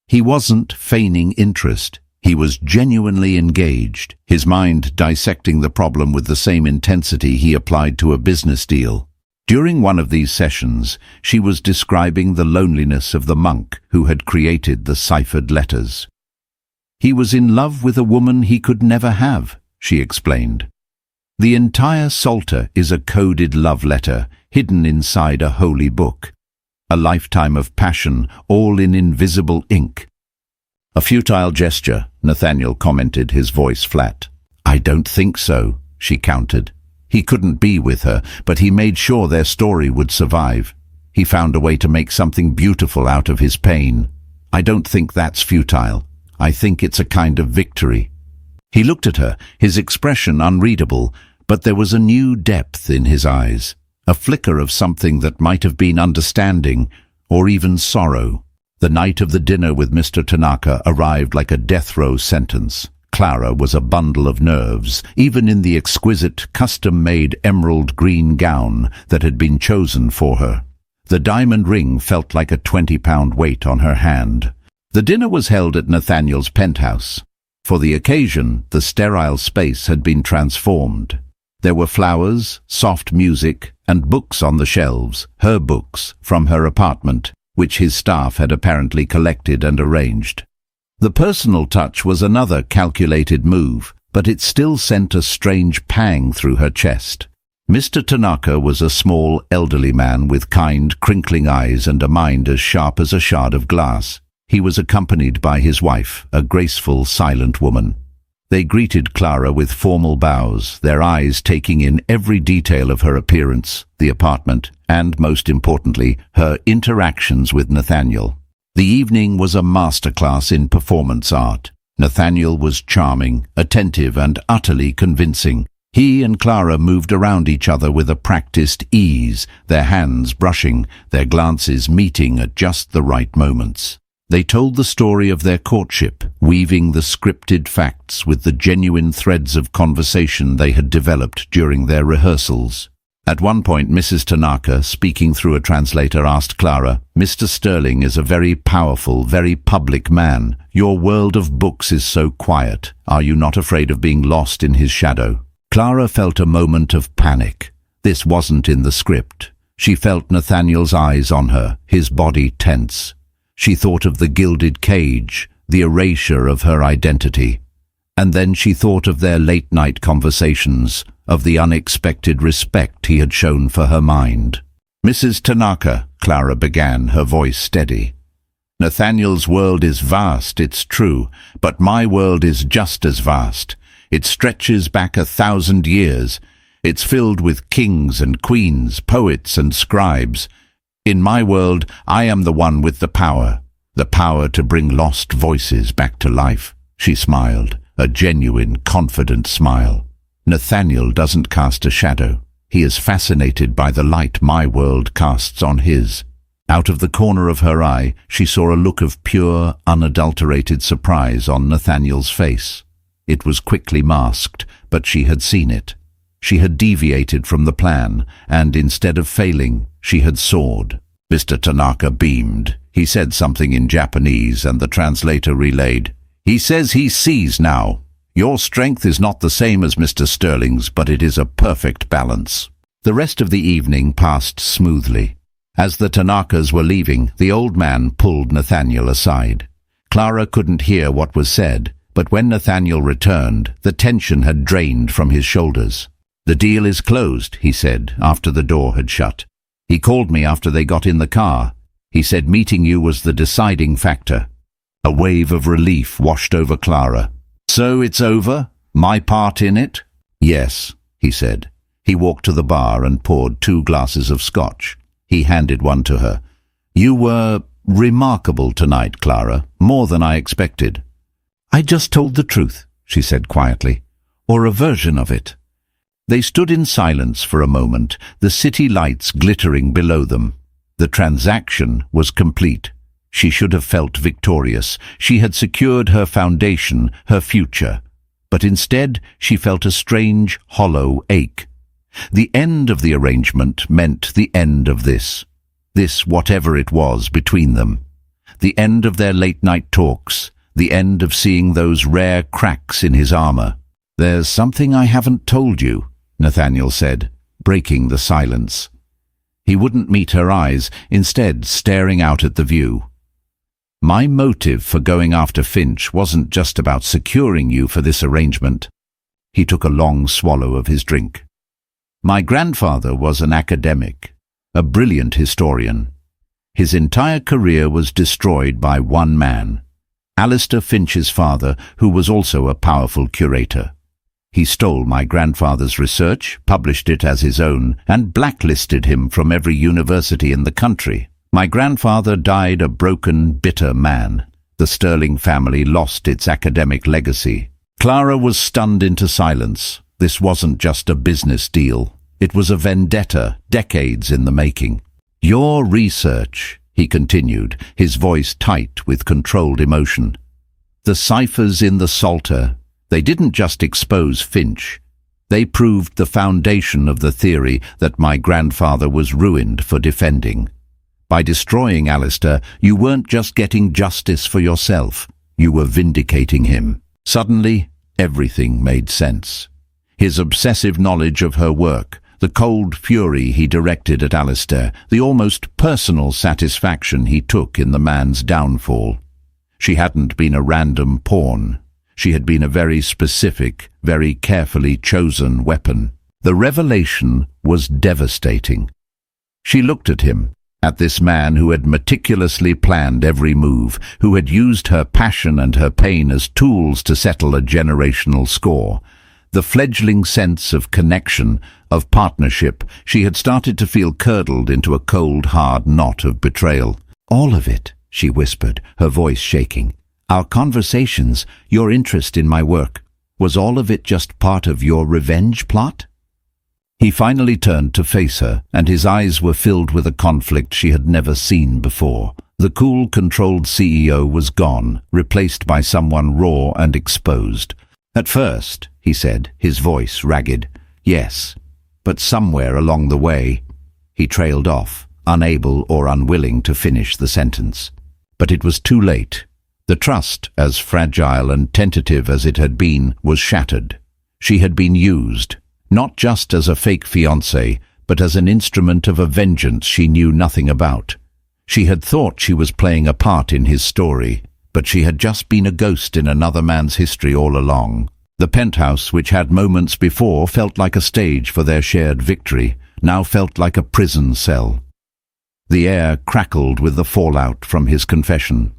He wasn't feigning interest. He was genuinely engaged, his mind dissecting the problem with the same intensity he applied to a business deal. During one of these sessions, she was describing the loneliness of the monk who had created the ciphered letters. He was in love with a woman he could never have, she explained. The entire Psalter is a coded love letter, hidden inside a holy book. A lifetime of passion, all in invisible ink. A futile gesture, Nathaniel commented, his voice flat. I don't think so, she countered. He couldn't be with her, but he made sure their story would survive. He found a way to make something beautiful out of his pain. I don't think that's futile. I think it's a kind of victory. He looked at her, his expression unreadable, but there was a new depth in his eyes, a flicker of something that might have been understanding, or even sorrow. The night of the dinner with Mr. Tanaka arrived like a death row sentence. Clara was a bundle of nerves, even in the exquisite, custom-made emerald green gown that had been chosen for her. The diamond ring felt like a 20-pound weight on her hand. The dinner was held at Nathaniel's penthouse. For the occasion, the sterile space had been transformed. There were flowers, soft music, and books on the shelves, her books, from her apartment, which his staff had apparently collected and arranged. The personal touch was another calculated move, but it still sent a strange pang through her chest. Mr. Tanaka was a small, elderly man with kind, crinkling eyes and a mind as sharp as a shard of glass. He was accompanied by his wife, a graceful, silent woman. They greeted Clara with formal bows, their eyes taking in every detail of her appearance, the apartment, and, most importantly, her interactions with Nathaniel. The evening was a masterclass in performance art. Nathaniel was charming, attentive, and utterly convincing. He and Clara moved around each other with a practiced ease, their hands brushing, their glances meeting at just the right moments. They told the story of their courtship, weaving the scripted facts with the genuine threads of conversation they had developed during their rehearsals. At one point, Mrs. Tanaka, speaking through a translator, asked Clara, "Mr. Sterling is a very powerful, very public man. Your world of books is so quiet. Are you not afraid of being lost in his shadow?" Clara felt a moment of panic. This wasn't in the script. She felt Nathaniel's eyes on her, his body tense. She thought of the gilded cage, the erasure of her identity. And then she thought of their late-night conversations, of the unexpected respect he had shown for her mind. "Mrs. Tanaka," Clara began, her voice steady. "Nathaniel's world is vast, it's true, but my world is just as vast. It stretches back 1,000 years. It's filled with kings and queens, poets and scribes. In my world, I am the one with the power to bring lost voices back to life." She smiled, a genuine, confident smile. "Nathaniel doesn't cast a shadow. He is fascinated by the light my world casts on his." Out of the corner of her eye, she saw a look of pure, unadulterated surprise on Nathaniel's face. It was quickly masked, but she had seen it. She had deviated from the plan, and instead of failing, she had soared. Mr. Tanaka beamed. He said something in Japanese, and the translator relayed, "He says he sees now. Your strength is not the same as Mr. Sterling's, but it is a perfect balance." The rest of the evening passed smoothly. As the Tanakas were leaving, the old man pulled Nathaniel aside. Clara couldn't hear what was said, but when Nathaniel returned, the tension had drained from his shoulders. "The deal is closed," he said, after the door had shut. "He called me after they got in the car. He said meeting you was the deciding factor." A wave of relief washed over Clara. "So it's over? My part in it?" "Yes," he said. He walked to the bar and poured 2 glasses of scotch. He handed one to her. "You were remarkable tonight, Clara, more than I expected." "I just told the truth," she said quietly, "or a version of it." They stood in silence for a moment, the city lights glittering below them. The transaction was complete. She should have felt victorious. She had secured her foundation, her future. But instead, she felt a strange, hollow ache. The end of the arrangement meant the end of this whatever it was between them. The end of their late-night talks, the end of seeing those rare cracks in his armor. "There's something I haven't told you," Nathaniel said, breaking the silence. He wouldn't meet her eyes, instead staring out at the view. "My motive for going after Finch wasn't just about securing you for this arrangement." He took a long swallow of his drink. "My grandfather was an academic, a brilliant historian. His entire career was destroyed by one man, Alistair Finch's father, who was also a powerful curator. He stole my grandfather's research, published it as his own, and blacklisted him from every university in the country. My grandfather died a broken, bitter man. The Sterling family lost its academic legacy." Clara was stunned into silence. This wasn't just a business deal. It was a vendetta, decades in the making. "Your research," he continued, his voice tight with controlled emotion. "The ciphers in the Psalter, they didn't just expose Finch. They proved the foundation of the theory that my grandfather was ruined for defending. By destroying Alistair, you weren't just getting justice for yourself, you were vindicating him." Suddenly, everything made sense. His obsessive knowledge of her work, the cold fury he directed at Alistair, the almost personal satisfaction he took in the man's downfall. She hadn't been a random pawn. She had been a very specific, very carefully chosen weapon. The revelation was devastating. She looked at him, at this man who had meticulously planned every move, who had used her passion and her pain as tools to settle a generational score. The fledgling sense of connection, of partnership, she had started to feel curdled into a cold, hard knot of betrayal. "All of it," she whispered, her voice shaking. "Our conversations, your interest in my work, was all of it just part of your revenge plot?" He finally turned to face her, and his eyes were filled with a conflict she had never seen before. The cool, controlled CEO was gone, replaced by someone raw and exposed. "At first," he said, his voice ragged, "yes, But somewhere along the way, he trailed off, unable or unwilling to finish the sentence. But it was too late. The trust, as fragile and tentative as it had been, was shattered. She had been used, not just as a fake fiancée, but as an instrument of a vengeance she knew nothing about. She had thought she was playing a part in his story, but she had just been a ghost in another man's history all along. The penthouse, which had moments before felt like a stage for their shared victory, now felt like a prison cell. The air crackled with the fallout from his confession.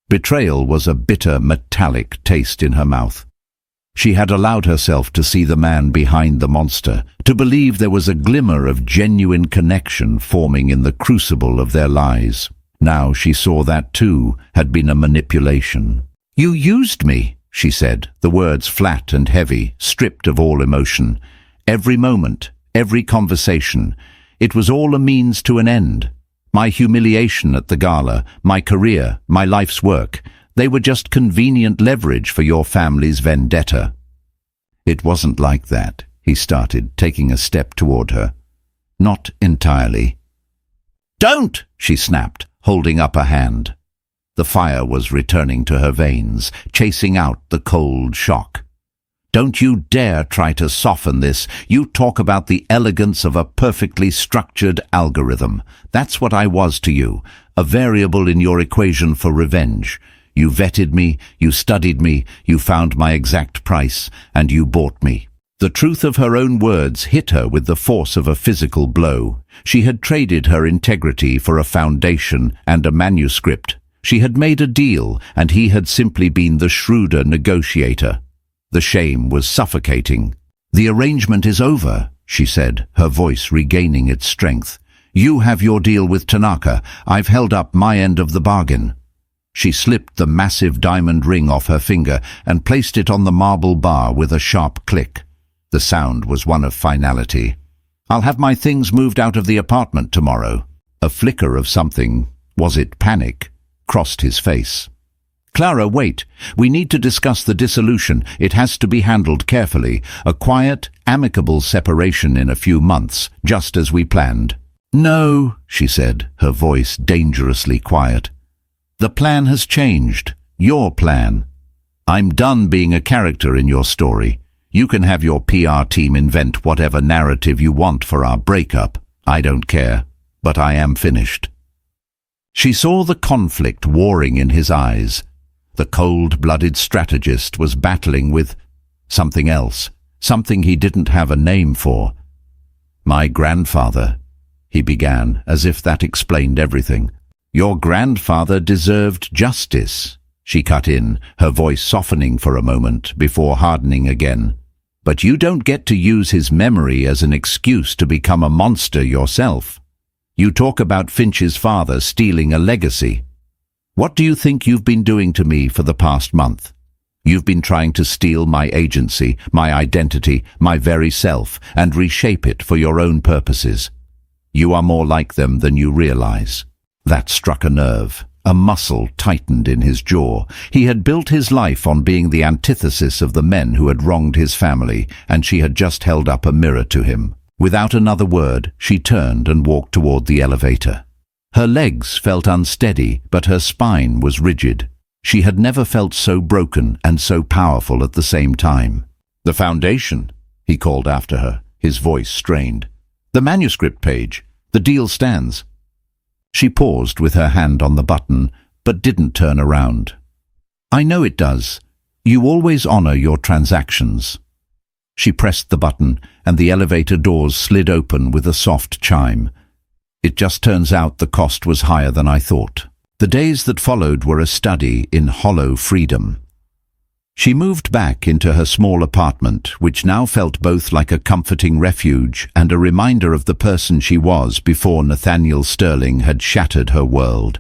Betrayal was a bitter, metallic taste in her mouth. She had allowed herself to see the man behind the monster, to believe there was a glimmer of genuine connection forming in the crucible of their lies. Now she saw that too had been a manipulation. "You used me," she said, the words flat and heavy, stripped of all emotion. Every moment, every conversation, it was all a means to an end. My humiliation at the gala, my career, my life's work, they were just convenient leverage for your family's vendetta. "It wasn't like that," he started, taking a step toward her. "Not entirely." "Don't!" she snapped, holding up a hand. The fire was returning to her veins, chasing out the cold shock. "Don't you dare try to soften this. You talk about the elegance of a perfectly structured algorithm. That's what I was to you, a variable in your equation for revenge. You vetted me, you studied me, you found my exact price, and you bought me." The truth of her own words hit her with the force of a physical blow. She had traded her integrity for a foundation and a manuscript. She had made a deal, and he had simply been the shrewder negotiator. The shame was suffocating. "The arrangement is over," she said, her voice regaining its strength. "You have your deal with Tanaka. I've held up my end of the bargain." She slipped the massive diamond ring off her finger and placed it on the marble bar with a sharp click. The sound was one of finality. "I'll have my things moved out of the apartment tomorrow." A flicker of something, was it panic, crossed his face. "Clara, wait. We need to discuss the dissolution. It has to be handled carefully. A quiet, amicable separation in a few months, just as we planned." "No," she said, her voice dangerously quiet. "The plan has changed. Your plan. I'm done being a character in your story. You can have your PR team invent whatever narrative you want for our breakup. I don't care, but I am finished." She saw the conflict warring in his eyes. The cold-blooded strategist was battling with something else, something he didn't have a name for. "My grandfather," he began, as if that explained everything. "Your grandfather deserved justice," she cut in, her voice softening for a moment before hardening again. "But you don't get to use his memory as an excuse to become a monster yourself. You talk about Finch's father stealing a legacy. What do you think you've been doing to me for the past month? You've been trying to steal my agency, my identity, my very self, and reshape it for your own purposes. You are more like them than you realize." That struck a nerve. A muscle tightened in his jaw. He had built his life on being the antithesis of the men who had wronged his family, and she had just held up a mirror to him. Without another word, she turned and walked toward the elevator. Her legs felt unsteady, but her spine was rigid. She had never felt so broken and so powerful at the same time. "The foundation," he called after her, his voice strained. "The manuscript page. The deal stands." She paused with her hand on the button, but didn't turn around. "I know it does. You always honor your transactions." She pressed the button, and the elevator doors slid open with a soft chime. "It just turns out the cost was higher than I thought." The days that followed were a study in hollow freedom. She moved back into her small apartment, which now felt both like a comforting refuge and a reminder of the person she was before Nathaniel Sterling had shattered her world.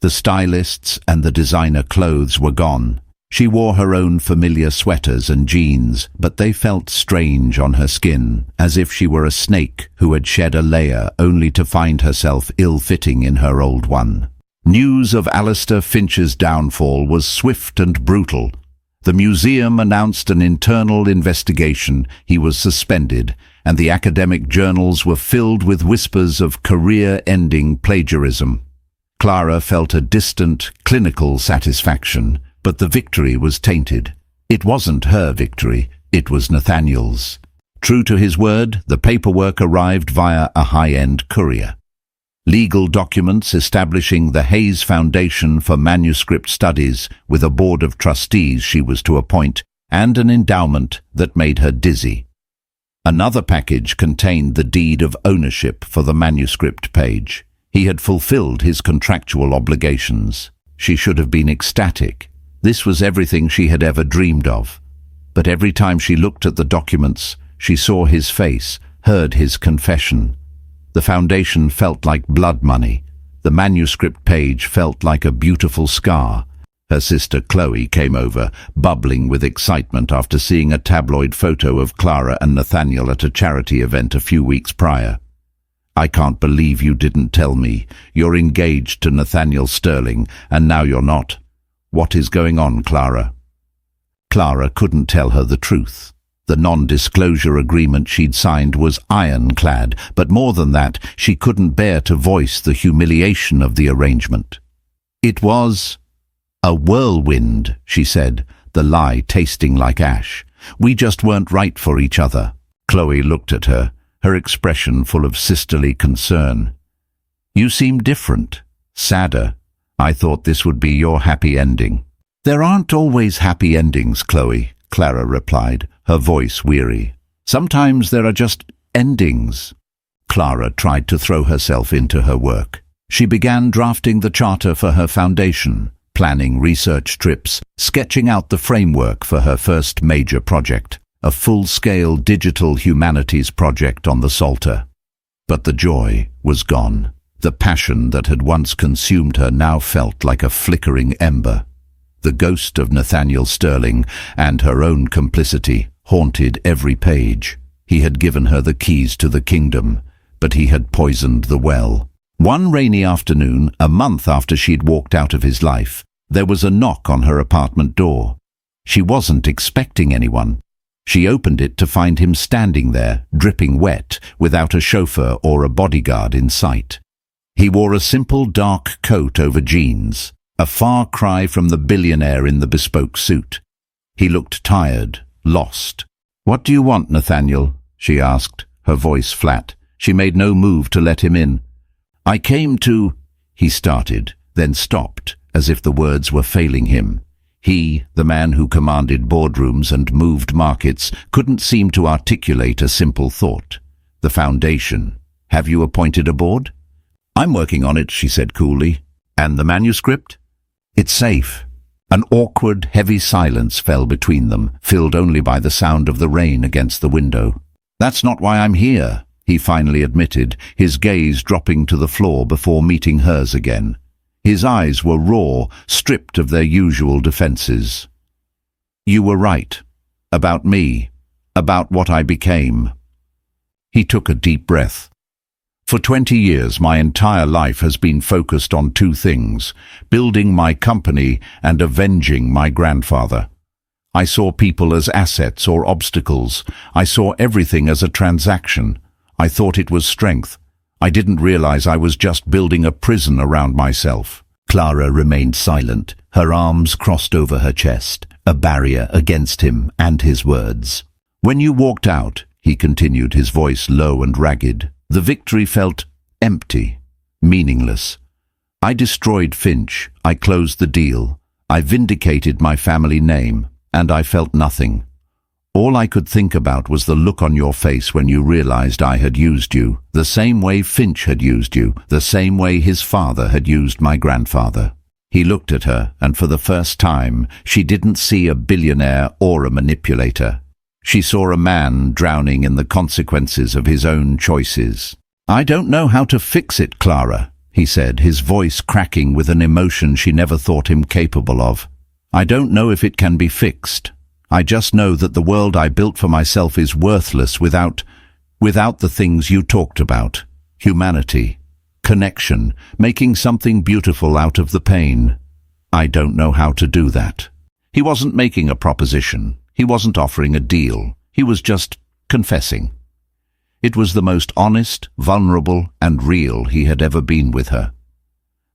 The stylists and the designer clothes were gone. She wore her own familiar sweaters and jeans, but they felt strange on her skin, as if she were a snake who had shed a layer only to find herself ill-fitting in her old one. News of Alistair Finch's downfall was swift and brutal. The museum announced an internal investigation. He was suspended, and the academic journals were filled with whispers of career-ending plagiarism. Clara felt a distant, clinical satisfaction, but the victory was tainted. It wasn't her victory, it was Nathaniel's. True to his word, the paperwork arrived via a high-end courier. Legal documents establishing the Hayes Foundation for Manuscript Studies with a board of trustees she was to appoint, and an endowment that made her dizzy. Another package contained the deed of ownership for the manuscript page. He had fulfilled his contractual obligations. She should have been ecstatic. This was everything she had ever dreamed of. But every time she looked at the documents, she saw his face, heard his confession. The foundation felt like blood money. The manuscript page felt like a beautiful scar. Her sister Chloe came over, bubbling with excitement after seeing a tabloid photo of Clara and Nathaniel at a charity event a few weeks prior. "I can't believe you didn't tell me. You're engaged to Nathaniel Sterling, and now you're not. What is going on, Clara?" Clara couldn't tell her the truth. The non-disclosure agreement she'd signed was ironclad, but more than that, she couldn't bear to voice the humiliation of the arrangement. "It was a whirlwind," she said, the lie tasting like ash. "We just weren't right for each other." Chloe looked at her, her expression full of sisterly concern. "You seem different, sadder. I thought this would be your happy ending." "There aren't always happy endings, Chloe," Clara replied, her voice weary. "Sometimes there are just endings." Clara tried to throw herself into her work. She began drafting the charter for her foundation, planning research trips, sketching out the framework for her first major project, a full-scale digital humanities project on the Psalter. But the joy was gone. The passion that had once consumed her now felt like a flickering ember. The ghost of Nathaniel Sterling and her own complicity haunted every page. He had given her the keys to the kingdom, but he had poisoned the well. One rainy afternoon, a month after she'd walked out of his life, there was a knock on her apartment door. She wasn't expecting anyone. She opened it to find him standing there, dripping wet, without a chauffeur or a bodyguard in sight. He wore a simple dark coat over jeans, a far cry from the billionaire in the bespoke suit. He looked tired, lost. "What do you want, Nathaniel?" she asked, her voice flat. She made no move to let him in. "I came to—" he started, then stopped, as if the words were failing him. He, the man who commanded boardrooms and moved markets, couldn't seem to articulate a simple thought. "The foundation. Have you appointed a board?" "I'm working on it," she said coolly. "And the manuscript?" "It's safe." An awkward, heavy silence fell between them, filled only by the sound of the rain against the window. "That's not why I'm here," he finally admitted, his gaze dropping to the floor before meeting hers again. His eyes were raw, stripped of their usual defenses. "You were right. About me. About what I became." He took a deep breath. "For 20 years, my entire life has been focused on two things: building my company and avenging my grandfather. I saw people as assets or obstacles. I saw everything as a transaction. I thought it was strength. I didn't realize I was just building a prison around myself." Clara remained silent, her arms crossed over her chest, a barrier against him and his words. "When you walked out," he continued, his voice low and ragged, "the victory felt empty, meaningless. I destroyed Finch, I closed the deal, I vindicated my family name, and I felt nothing. All I could think about was the look on your face when you realized I had used you, the same way Finch had used you, the same way his father had used my grandfather." He looked at her, and for the first time, she didn't see a billionaire or a manipulator. She saw a man drowning in the consequences of his own choices. "I don't know how to fix it, Clara," he said, his voice cracking with an emotion she never thought him capable of. "I don't know if it can be fixed. I just know that the world I built for myself is worthless without the things you talked about. Humanity, connection, making something beautiful out of the pain. I don't know how to do that." He wasn't making a proposition. He wasn't offering a deal. He was just confessing. It was the most honest, vulnerable, and real he had ever been with her.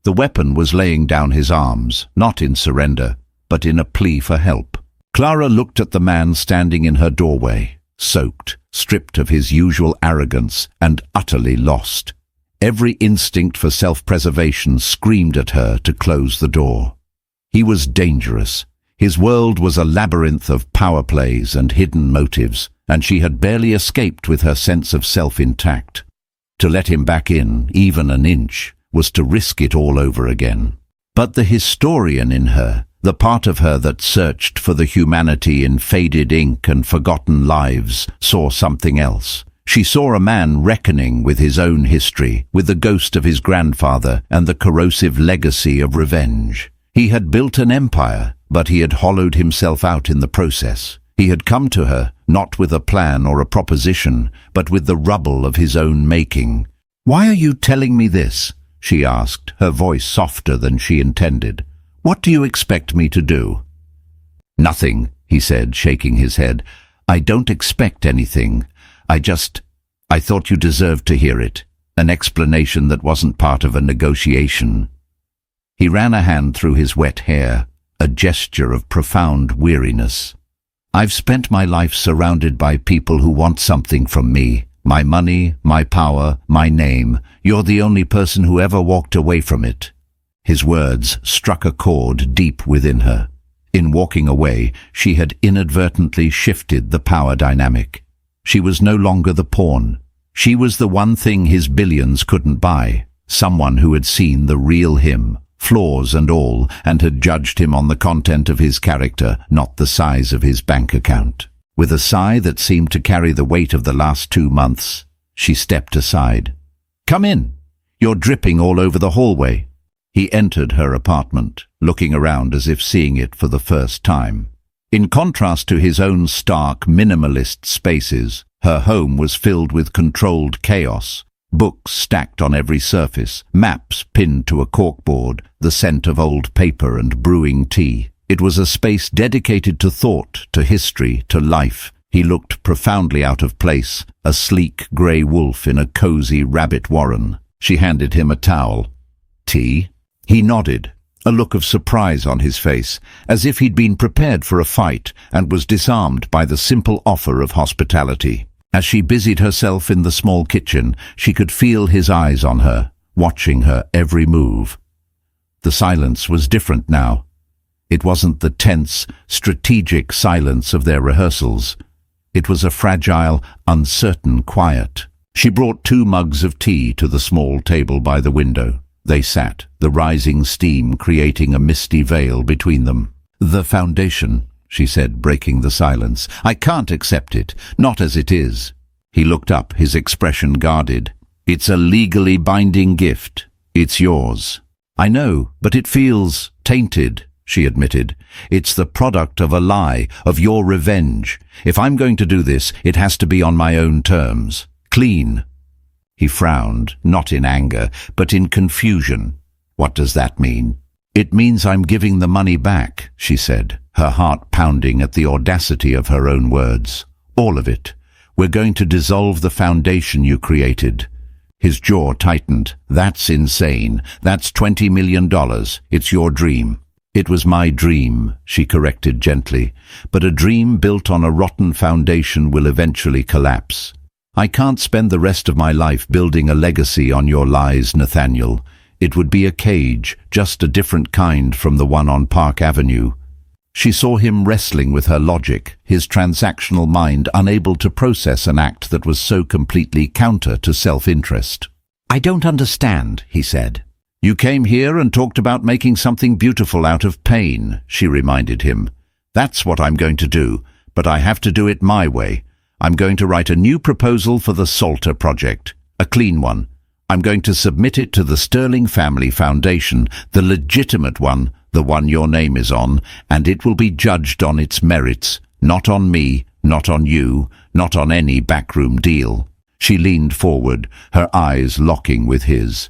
The weapon was laying down his arms, not in surrender, but in a plea for help. Clara looked at the man standing in her doorway, soaked, stripped of his usual arrogance, and utterly lost. Every instinct for self-preservation screamed at her to close the door. He was dangerous. His world was a labyrinth of power plays and hidden motives, and she had barely escaped with her sense of self intact. To let him back in, even an inch, was to risk it all over again. But the historian in her, the part of her that searched for the humanity in faded ink and forgotten lives, saw something else. She saw a man reckoning with his own history, with the ghost of his grandfather and the corrosive legacy of revenge. He had built an empire, but he had hollowed himself out in the process. He had come to her, not with a plan or a proposition, but with the rubble of his own making. "Why are you telling me this?" she asked, her voice softer than she intended. "What do you expect me to do?" "Nothing," he said, shaking his head. "I don't expect anything. I thought you deserved to hear it. An explanation that wasn't part of a negotiation." He ran a hand through his wet hair, a gesture of profound weariness. "I've spent my life surrounded by people who want something from me. My money, my power, my name. You're the only person who ever walked away from it." His words struck a chord deep within her. In walking away, she had inadvertently shifted the power dynamic. She was no longer the pawn. She was the one thing his billions couldn't buy. Someone who had seen the real him, flaws and all, and had judged him on the content of his character, not the size of his bank account. With a sigh that seemed to carry the weight of the last 2 months, she stepped aside. "Come in. You're dripping all over the hallway." He entered her apartment, looking around as if seeing it for the first time. In contrast to his own stark, minimalist spaces, her home was filled with controlled chaos. Books stacked on every surface, maps pinned to a corkboard, the scent of old paper and brewing tea. It was a space dedicated to thought, to history, to life. He looked profoundly out of place, a sleek grey wolf in a cosy rabbit warren. She handed him a towel. "Tea?" He nodded, a look of surprise on his face, as if he'd been prepared for a fight and was disarmed by the simple offer of hospitality. As she busied herself in the small kitchen, she could feel his eyes on her, watching her every move. The silence was different now. It wasn't the tense, strategic silence of their rehearsals. It was a fragile, uncertain quiet. She brought 2 mugs of tea to the small table by the window. They sat, the rising steam creating a misty veil between them. "The foundation," she said, breaking the silence. "I can't accept it, not as it is." He looked up, his expression guarded. "It's a legally binding gift. It's yours." "I know, but it feels tainted," she admitted. "It's the product of a lie, of your revenge. If I'm going to do this, it has to be on my own terms. Clean." He frowned, not in anger, but in confusion. "What does that mean?" "It means I'm giving the money back," she said, her heart pounding at the audacity of her own words. "All of it. We're going to dissolve the foundation you created." His jaw tightened. "That's insane. That's $20 million. It's your dream." "It was my dream," she corrected gently, "but a dream built on a rotten foundation will eventually collapse. I can't spend the rest of my life building a legacy on your lies, Nathaniel. It would be a cage, just a different kind from the one on Park Avenue." She saw him wrestling with her logic, his transactional mind unable to process an act that was so completely counter to self-interest. "I don't understand," he said. "You came here and talked about making something beautiful out of pain," she reminded him. "That's what I'm going to do, but I have to do it my way. I'm going to write a new proposal for the Salter project, a clean one. I'm going to submit it to the Sterling Family Foundation, the legitimate one, the one your name is on, and it will be judged on its merits, not on me, not on you, not on any backroom deal." She leaned forward, her eyes locking with his.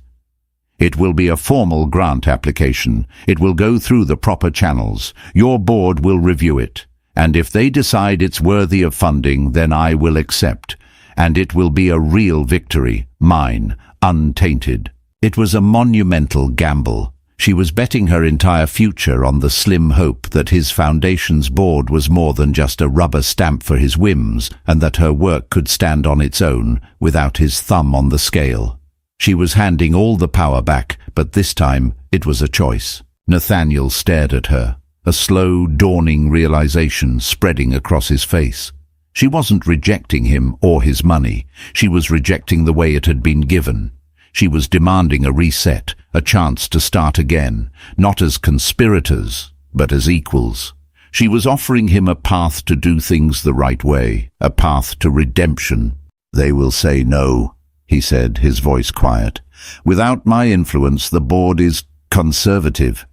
It will be a formal grant application. It will go through the proper channels. Your board will review it. And if they decide it's worthy of funding, then I will accept. And it will be a real victory, mine, untainted. It was a monumental gamble. She was betting her entire future on the slim hope that his foundation's board was more than just a rubber stamp for his whims, and that her work could stand on its own, without his thumb on the scale. She was handing all the power back, but this time it was a choice. Nathaniel stared at her, a slow, dawning realization spreading across his face. She wasn't rejecting him or his money. She was rejecting the way it had been given. She was demanding a reset, a chance to start again, not as conspirators, but as equals. She was offering him a path to do things the right way, a path to redemption. "They will say no," he said, his voice quiet. "Without my influence, the board is conservative.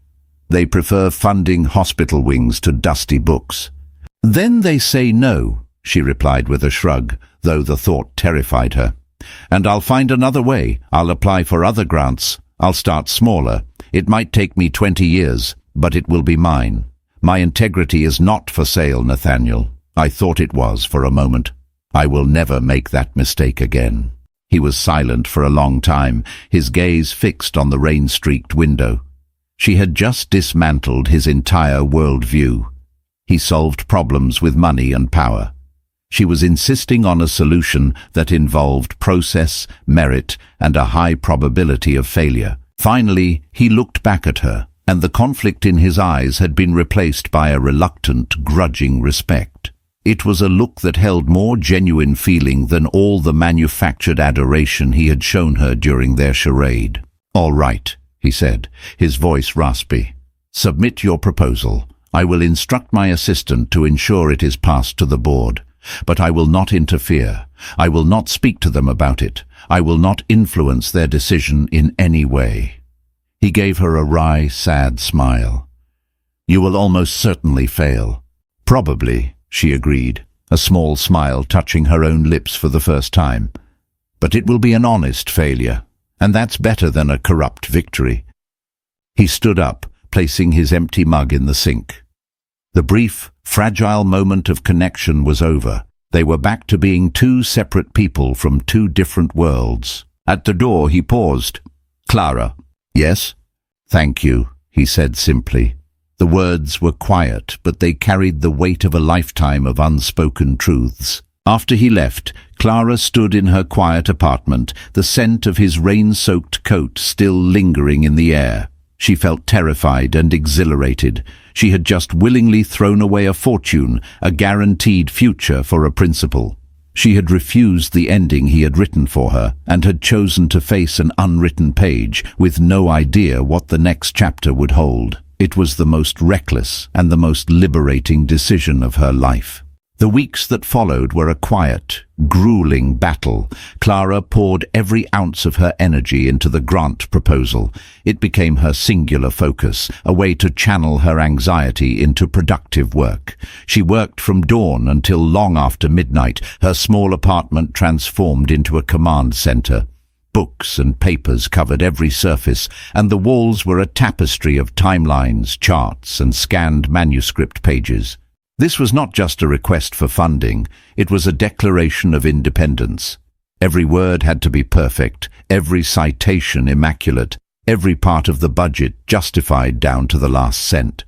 They prefer funding hospital wings to dusty books." "Then they say no," she replied with a shrug, though the thought terrified her. "And I'll find another way. I'll apply for other grants. I'll start smaller. It might take me 20 years, but it will be mine. My integrity is not for sale, Nathaniel. I thought it was for a moment. I will never make that mistake again." He was silent for a long time, his gaze fixed on the rain-streaked window. She had just dismantled his entire worldview. He solved problems with money and power. She was insisting on a solution that involved process, merit, and a high probability of failure. Finally, he looked back at her, and the conflict in his eyes had been replaced by a reluctant, grudging respect. It was a look that held more genuine feeling than all the manufactured adoration he had shown her during their charade. "All right," he said, his voice raspy. "Submit your proposal. I will instruct my assistant to ensure it is passed to the board. But I will not interfere. I will not speak to them about it. I will not influence their decision in any way." He gave her a wry, sad smile. "You will almost certainly fail." "Probably," she agreed, a small smile touching her own lips for the first time. "But it will be an honest failure, and that's better than a corrupt victory." He stood up, placing his empty mug in the sink. The brief, fragile moment of connection was over. They were back to being two separate people from two different worlds. At the door he paused. "Clara." "Yes?" "Thank you," he said simply. The words were quiet, but they carried the weight of a lifetime of unspoken truths. After he left, Clara stood in her quiet apartment, the scent of his rain-soaked coat still lingering in the air. She felt terrified and exhilarated. She had just willingly thrown away a fortune, a guaranteed future for a principal. She had refused the ending he had written for her, and had chosen to face an unwritten page, with no idea what the next chapter would hold. It was the most reckless and the most liberating decision of her life. The weeks that followed were a quiet, grueling battle. Clara poured every ounce of her energy into the grant proposal. It became her singular focus, a way to channel her anxiety into productive work. She worked from dawn until long after midnight, her small apartment transformed into a command center. Books and papers covered every surface, and the walls were a tapestry of timelines, charts, and scanned manuscript pages. This was not just a request for funding, it was a declaration of independence. Every word had to be perfect, every citation immaculate, every part of the budget justified down to the last cent.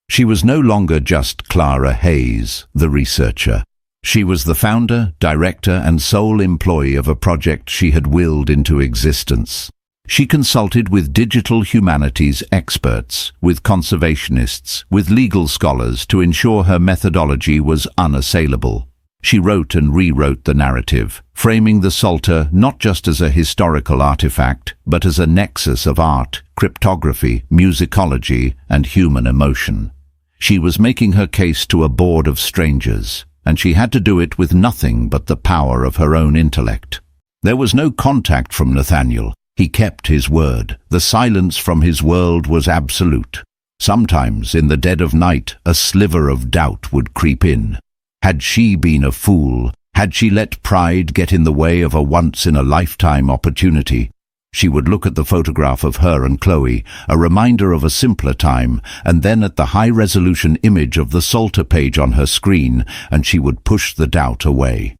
She was no longer just Clara Hayes, the researcher. She was the founder, director, and sole employee of a project she had willed into existence. She consulted with digital humanities experts, with conservationists, with legal scholars to ensure her methodology was unassailable. She wrote and rewrote the narrative, framing the Psalter not just as a historical artifact, but as a nexus of art, cryptography, musicology, and human emotion. She was making her case to a board of strangers, and she had to do it with nothing but the power of her own intellect. There was no contact from Nathaniel. He kept his word. The silence from his world was absolute. Sometimes, in the dead of night, a sliver of doubt would creep in. Had she been a fool? Had she let pride get in the way of a once-in-a-lifetime opportunity? She would look at the photograph of her and Chloe, a reminder of a simpler time, and then at the high-resolution image of the Psalter page on her screen, and she would push the doubt away.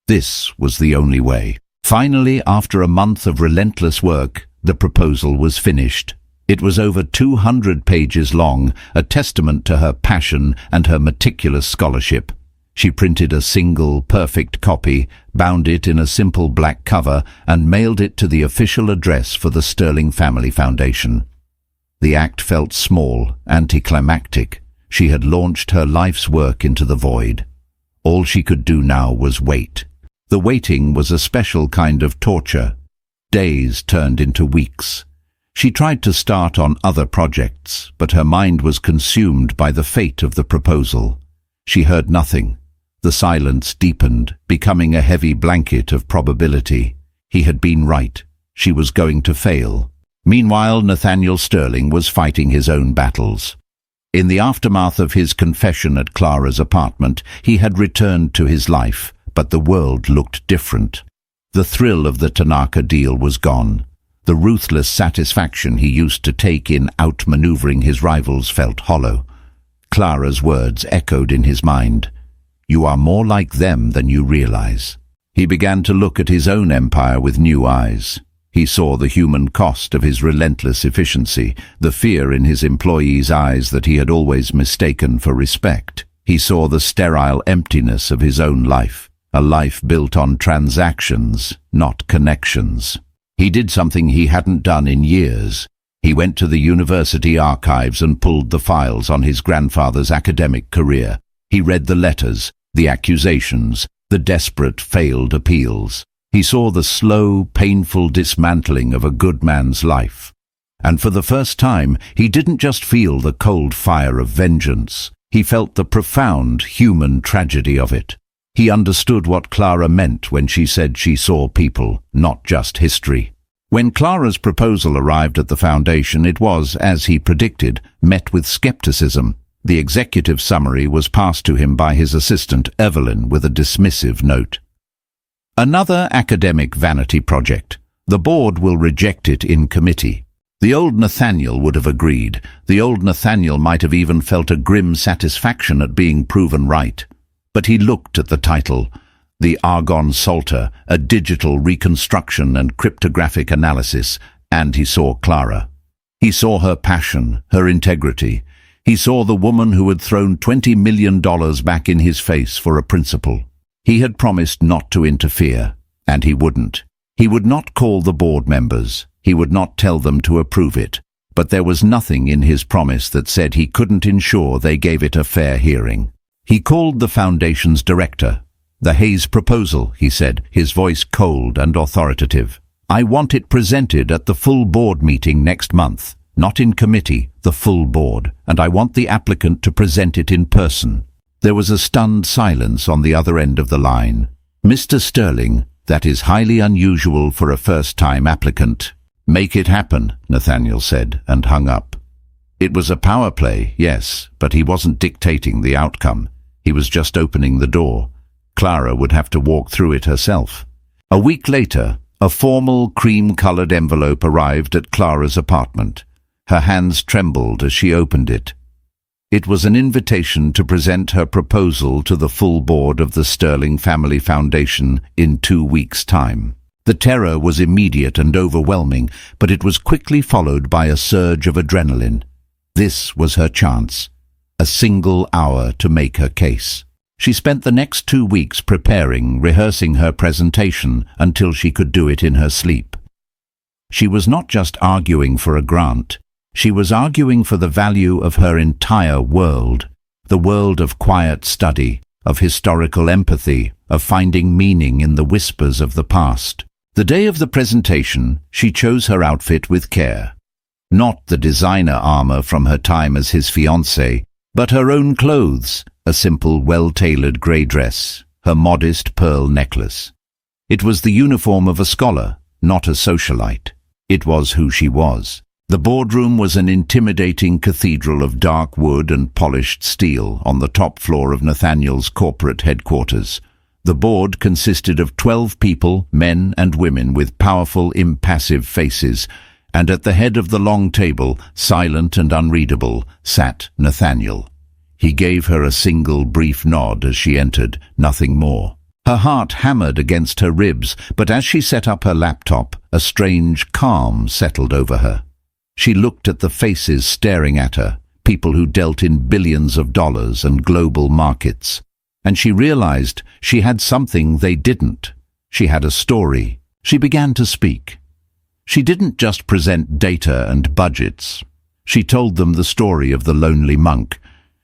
This was the only way. Finally, after a month of relentless work, the proposal was finished. It was over 200 pages long, a testament to her passion and her meticulous scholarship. She printed a single, perfect copy, bound it in a simple black cover, and mailed it to the official address for the Sterling Family Foundation. The act felt small, anticlimactic. She had launched her life's work into the void. All she could do now was wait. The waiting was a special kind of torture. Days turned into weeks. She tried to start on other projects, but her mind was consumed by the fate of the proposal. She heard nothing. The silence deepened, becoming a heavy blanket of probability. He had been right. She was going to fail. Meanwhile, Nathaniel Sterling was fighting his own battles. In the aftermath of his confession at Clara's apartment, he had returned to his life, but the world looked different. The thrill of the Tanaka deal was gone. The ruthless satisfaction he used to take in outmaneuvering his rivals felt hollow. Clara's words echoed in his mind. "You are more like them than you realize." He began to look at his own empire with new eyes. He saw the human cost of his relentless efficiency, the fear in his employees' eyes that he had always mistaken for respect. He saw the sterile emptiness of his own life, a life built on transactions, not connections. He did something he hadn't done in years. He went to the university archives and pulled the files on his grandfather's academic career. He read the letters, the accusations, the desperate failed appeals. He saw the slow, painful dismantling of a good man's life. And for the first time, he didn't just feel the cold fire of vengeance. He felt the profound human tragedy of it. He understood what Clara meant when she said she saw people, not just history. When Clara's proposal arrived at the foundation, it was, as he predicted, met with skepticism. The executive summary was passed to him by his assistant, Evelyn, with a dismissive note. Another academic vanity project. The board will reject it in committee. The old Nathaniel would have agreed. The old Nathaniel might have even felt a grim satisfaction at being proven right. But he looked at the title, The Argon Psalter, a digital reconstruction and cryptographic analysis, and he saw Clara. He saw her passion, her integrity. He saw the woman who had thrown $20 million back in his face for a principle. He had promised not to interfere, and he wouldn't. He would not call the board members. He would not tell them to approve it. But there was nothing in his promise that said he couldn't ensure they gave it a fair hearing. He called the foundation's director. "The Hayes proposal," he said, his voice cold and authoritative. "I want it presented at the full board meeting next month. Not in committee, the full board, and I want the applicant to present it in person." There was a stunned silence on the other end of the line. "Mr. Sterling, that is highly unusual for a first-time applicant." "Make it happen," Nathaniel said, and hung up. It was a power play, yes, but he wasn't dictating the outcome. He was just opening the door. Clara would have to walk through it herself. A week later, a formal cream-colored envelope arrived at Clara's apartment. Her hands trembled as she opened it. It was an invitation to present her proposal to the full board of the Sterling Family Foundation in 2 weeks' time. The terror was immediate and overwhelming, but it was quickly followed by a surge of adrenaline. This was her chance. A single hour to make her case. She spent the next 2 weeks preparing, rehearsing her presentation until she could do it in her sleep. She was not just arguing for a grant. She was arguing for the value of her entire world, the world of quiet study, of historical empathy, of finding meaning in the whispers of the past. The day of the presentation, she chose her outfit with care. Not the designer armor from her time as his fiancée, but her own clothes, a simple, well-tailored grey dress, her modest pearl necklace. It was the uniform of a scholar, not a socialite. It was who she was. The boardroom was an intimidating cathedral of dark wood and polished steel on the top floor of Nathaniel's corporate headquarters. The board consisted of 12 people, men and women with powerful, impassive faces, and at the head of the long table, silent and unreadable, sat Nathaniel. He gave her a single brief nod as she entered, nothing more. Her heart hammered against her ribs, but as she set up her laptop, a strange calm settled over her. She looked at the faces staring at her, people who dealt in billions of dollars and global markets, and she realized she had something they didn't. She had a story. She began to speak. She didn't just present data and budgets. She told them the story of the lonely monk.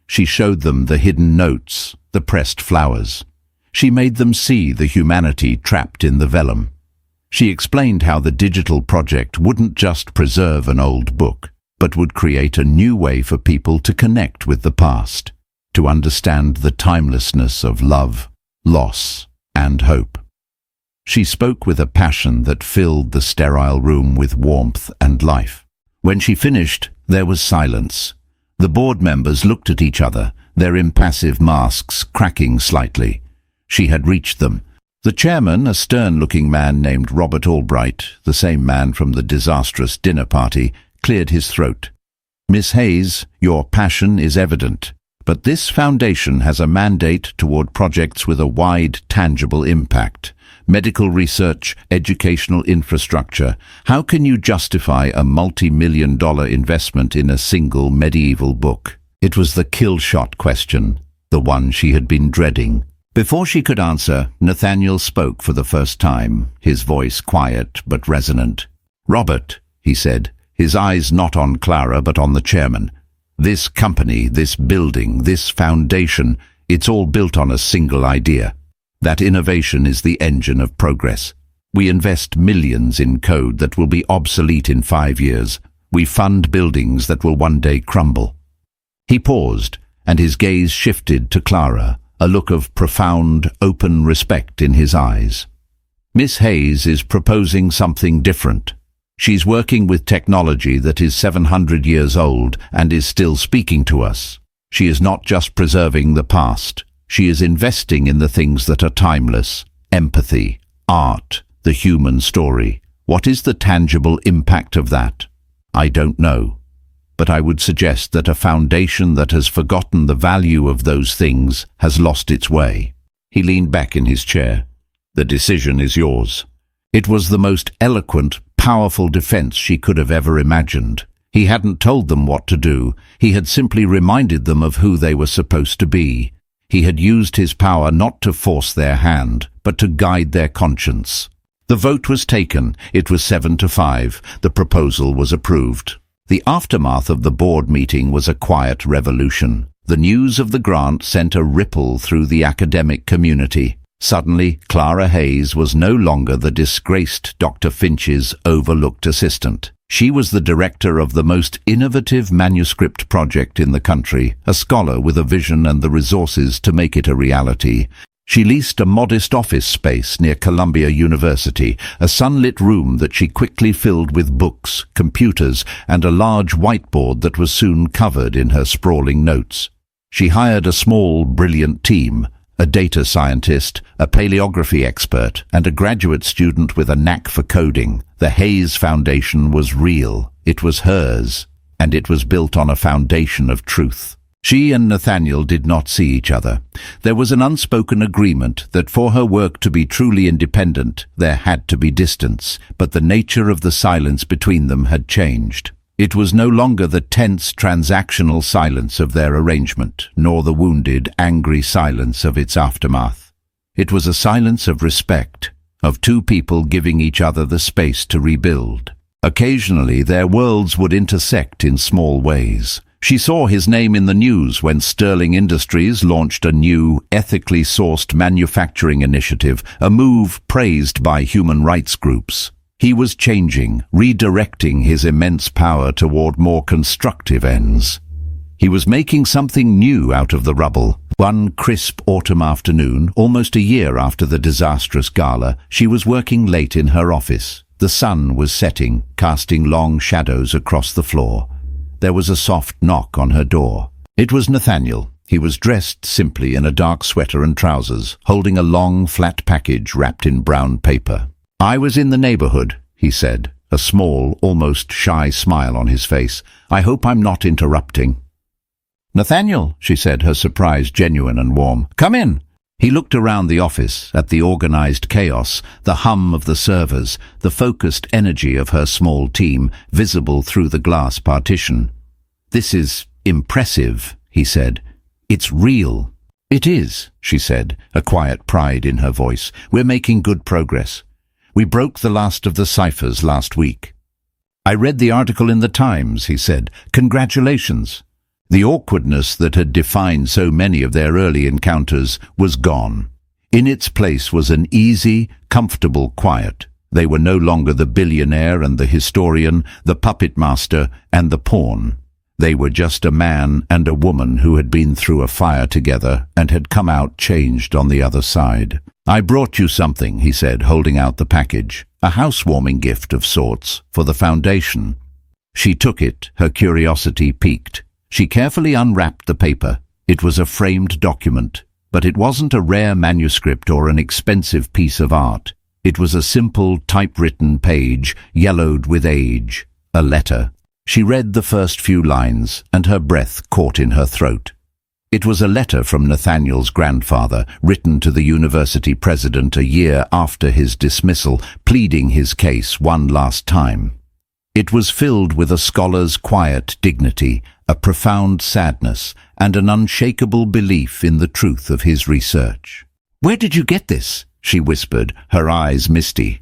She showed them the hidden notes, the pressed flowers. She made them see the humanity trapped in the vellum. She explained how the digital project wouldn't just preserve an old book, but would create a new way for people to connect with the past, to understand the timelessness of love, loss, and hope. She spoke with a passion that filled the sterile room with warmth and life. When she finished, there was silence. The board members looked at each other, their impassive masks cracking slightly. She had reached them. The chairman, a stern-looking man named Robert Albright, the same man from the disastrous dinner party, cleared his throat. "Miss Hayes, your passion is evident, but this foundation has a mandate toward projects with a wide, tangible impact. Medical research, educational infrastructure. How can you justify a multi-million-dollar investment in a single medieval book?" It was the kill-shot question, the one she had been dreading. Before she could answer, Nathaniel spoke for the first time, his voice quiet but resonant. "Robert," he said, his eyes not on Clara but on the chairman. "This company, this building, this foundation, it's all built on a single idea. That innovation is the engine of progress. We invest millions in code that will be obsolete in 5 years. We fund buildings that will one day crumble." He paused, and his gaze shifted to Clara, a look of profound, open respect in his eyes. "Miss Hayes is proposing something different. She's working with technology that is 700 years old and is still speaking to us. She is not just preserving the past. She is investing in the things that are timeless: empathy, art, the human story. What is the tangible impact of that? I don't know. But I would suggest that a foundation that has forgotten the value of those things has lost its way." He leaned back in his chair. "The decision is yours." It was the most eloquent, powerful defense she could have ever imagined. He hadn't told them what to do. He had simply reminded them of who they were supposed to be. He had used his power not to force their hand, but to guide their conscience. The vote was taken. It was 7-5. The proposal was approved. The aftermath of the board meeting was a quiet revolution. The news of the grant sent a ripple through the academic community. Suddenly, Clara Hayes was no longer the disgraced Dr. Finch's overlooked assistant. She was the director of the most innovative manuscript project in the country, a scholar with a vision and the resources to make it a reality. She leased a modest office space near Columbia University, a sunlit room that she quickly filled with books, computers, and a large whiteboard that was soon covered in her sprawling notes. She hired a small, brilliant team: a data scientist, a paleography expert, and a graduate student with a knack for coding. The Hayes Foundation was real. It was hers, and it was built on a foundation of truth. She and Nathaniel did not see each other. There was an unspoken agreement that for her work to be truly independent, there had to be distance, but the nature of the silence between them had changed. It was no longer the tense, transactional silence of their arrangement, nor the wounded, angry silence of its aftermath. It was a silence of respect, of two people giving each other the space to rebuild. Occasionally, their worlds would intersect in small ways. She saw his name in the news when Sterling Industries launched a new, ethically sourced manufacturing initiative, a move praised by human rights groups. He was changing, redirecting his immense power toward more constructive ends. He was making something new out of the rubble. One crisp autumn afternoon, almost a year after the disastrous gala, she was working late in her office. The sun was setting, casting long shadows across the floor. There was a soft knock on her door. It was Nathaniel. He was dressed simply in a dark sweater and trousers, holding a long, flat package wrapped in brown paper. "I was in the neighborhood," he said, a small, almost shy smile on his face. "I hope I'm not interrupting." "Nathaniel," she said, her surprise genuine and warm. "Come in." He looked around the office, at the organized chaos, the hum of the servers, the focused energy of her small team, visible through the glass partition. "This is impressive," he said. "It's real." "It is," she said, a quiet pride in her voice. "We're making good progress. We broke the last of the ciphers last week." "I read the article in the Times," he said. "Congratulations." The awkwardness that had defined so many of their early encounters was gone. In its place was an easy, comfortable quiet. They were no longer the billionaire and the historian, the puppet master and the pawn. They were just a man and a woman who had been through a fire together and had come out changed on the other side. "I brought you something," he said, holding out the package. "A housewarming gift of sorts, for the foundation." She took it, her curiosity piqued. She carefully unwrapped the paper. It was a framed document, but it wasn't a rare manuscript or an expensive piece of art. It was a simple, typewritten page, yellowed with age. A letter. She read the first few lines, and her breath caught in her throat. It was a letter from Nathaniel's grandfather, written to the university president a year after his dismissal, pleading his case one last time. It was filled with a scholar's quiet dignity, a profound sadness, and an unshakable belief in the truth of his research. "Where did you get this?" she whispered, her eyes misty.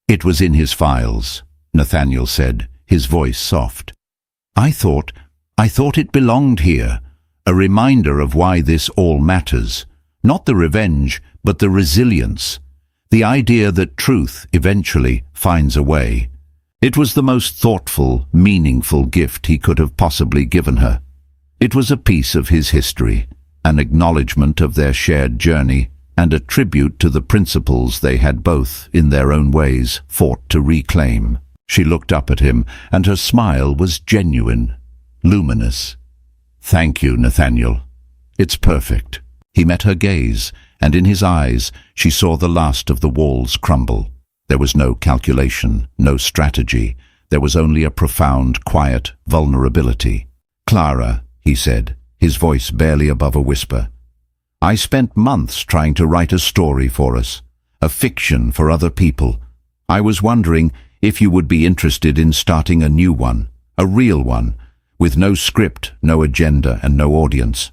"It was in his files," Nathaniel said, his voice soft. I thought it belonged here, a reminder of why this all matters. Not the revenge, but the resilience. The idea that truth eventually finds a way. It was the most thoughtful, meaningful gift he could have possibly given her. It was a piece of his history, an acknowledgement of their shared journey, and a tribute to the principles they had both, in their own ways, fought to reclaim. She looked up at him, and her smile was genuine, luminous. "Thank you, Nathaniel. It's perfect." He met her gaze, and in his eyes she saw the last of the walls crumble. There was no calculation, no strategy. There was only a profound, quiet vulnerability. "Clara," he said, his voice barely above a whisper, "I spent months trying to write a story for us, a fiction for other people. I was wondering if you would be interested in starting a new one, a real one, with no script, no agenda, and no audience."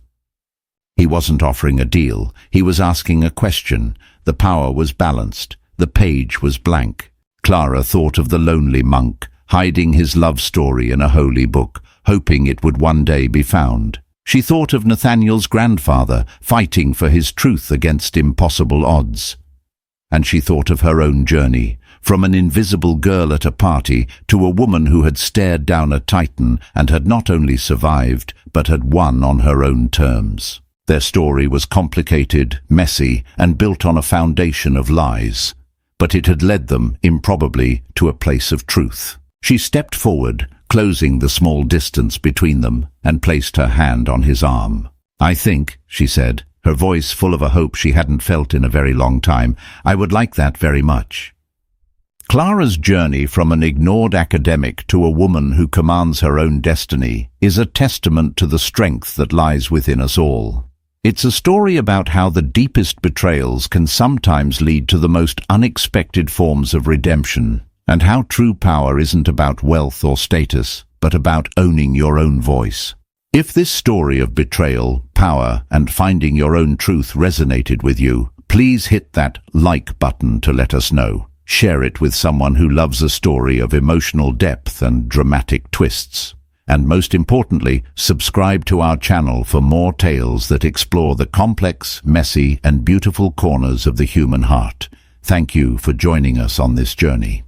He wasn't offering a deal. He was asking a question. The power was balanced. The page was blank. Clara thought of the lonely monk, hiding his love story in a holy book, hoping it would one day be found. She thought of Nathaniel's grandfather, fighting for his truth against impossible odds. And she thought of her own journey, from an invisible girl at a party to a woman who had stared down a titan and had not only survived, but had won on her own terms. Their story was complicated, messy, and built on a foundation of lies. But it had led them, improbably, to a place of truth. She stepped forward, closing the small distance between them, and placed her hand on his arm. "I think," she said, her voice full of a hope she hadn't felt in a very long time, "I would like that very much." Clara's journey from an ignored academic to a woman who commands her own destiny is a testament to the strength that lies within us all. It's a story about how the deepest betrayals can sometimes lead to the most unexpected forms of redemption, and how true power isn't about wealth or status, but about owning your own voice. If this story of betrayal, power, and finding your own truth resonated with you, please hit that like button to let us know. Share it with someone who loves a story of emotional depth and dramatic twists. And most importantly, subscribe to our channel for more tales that explore the complex, messy, and beautiful corners of the human heart. Thank you for joining us on this journey.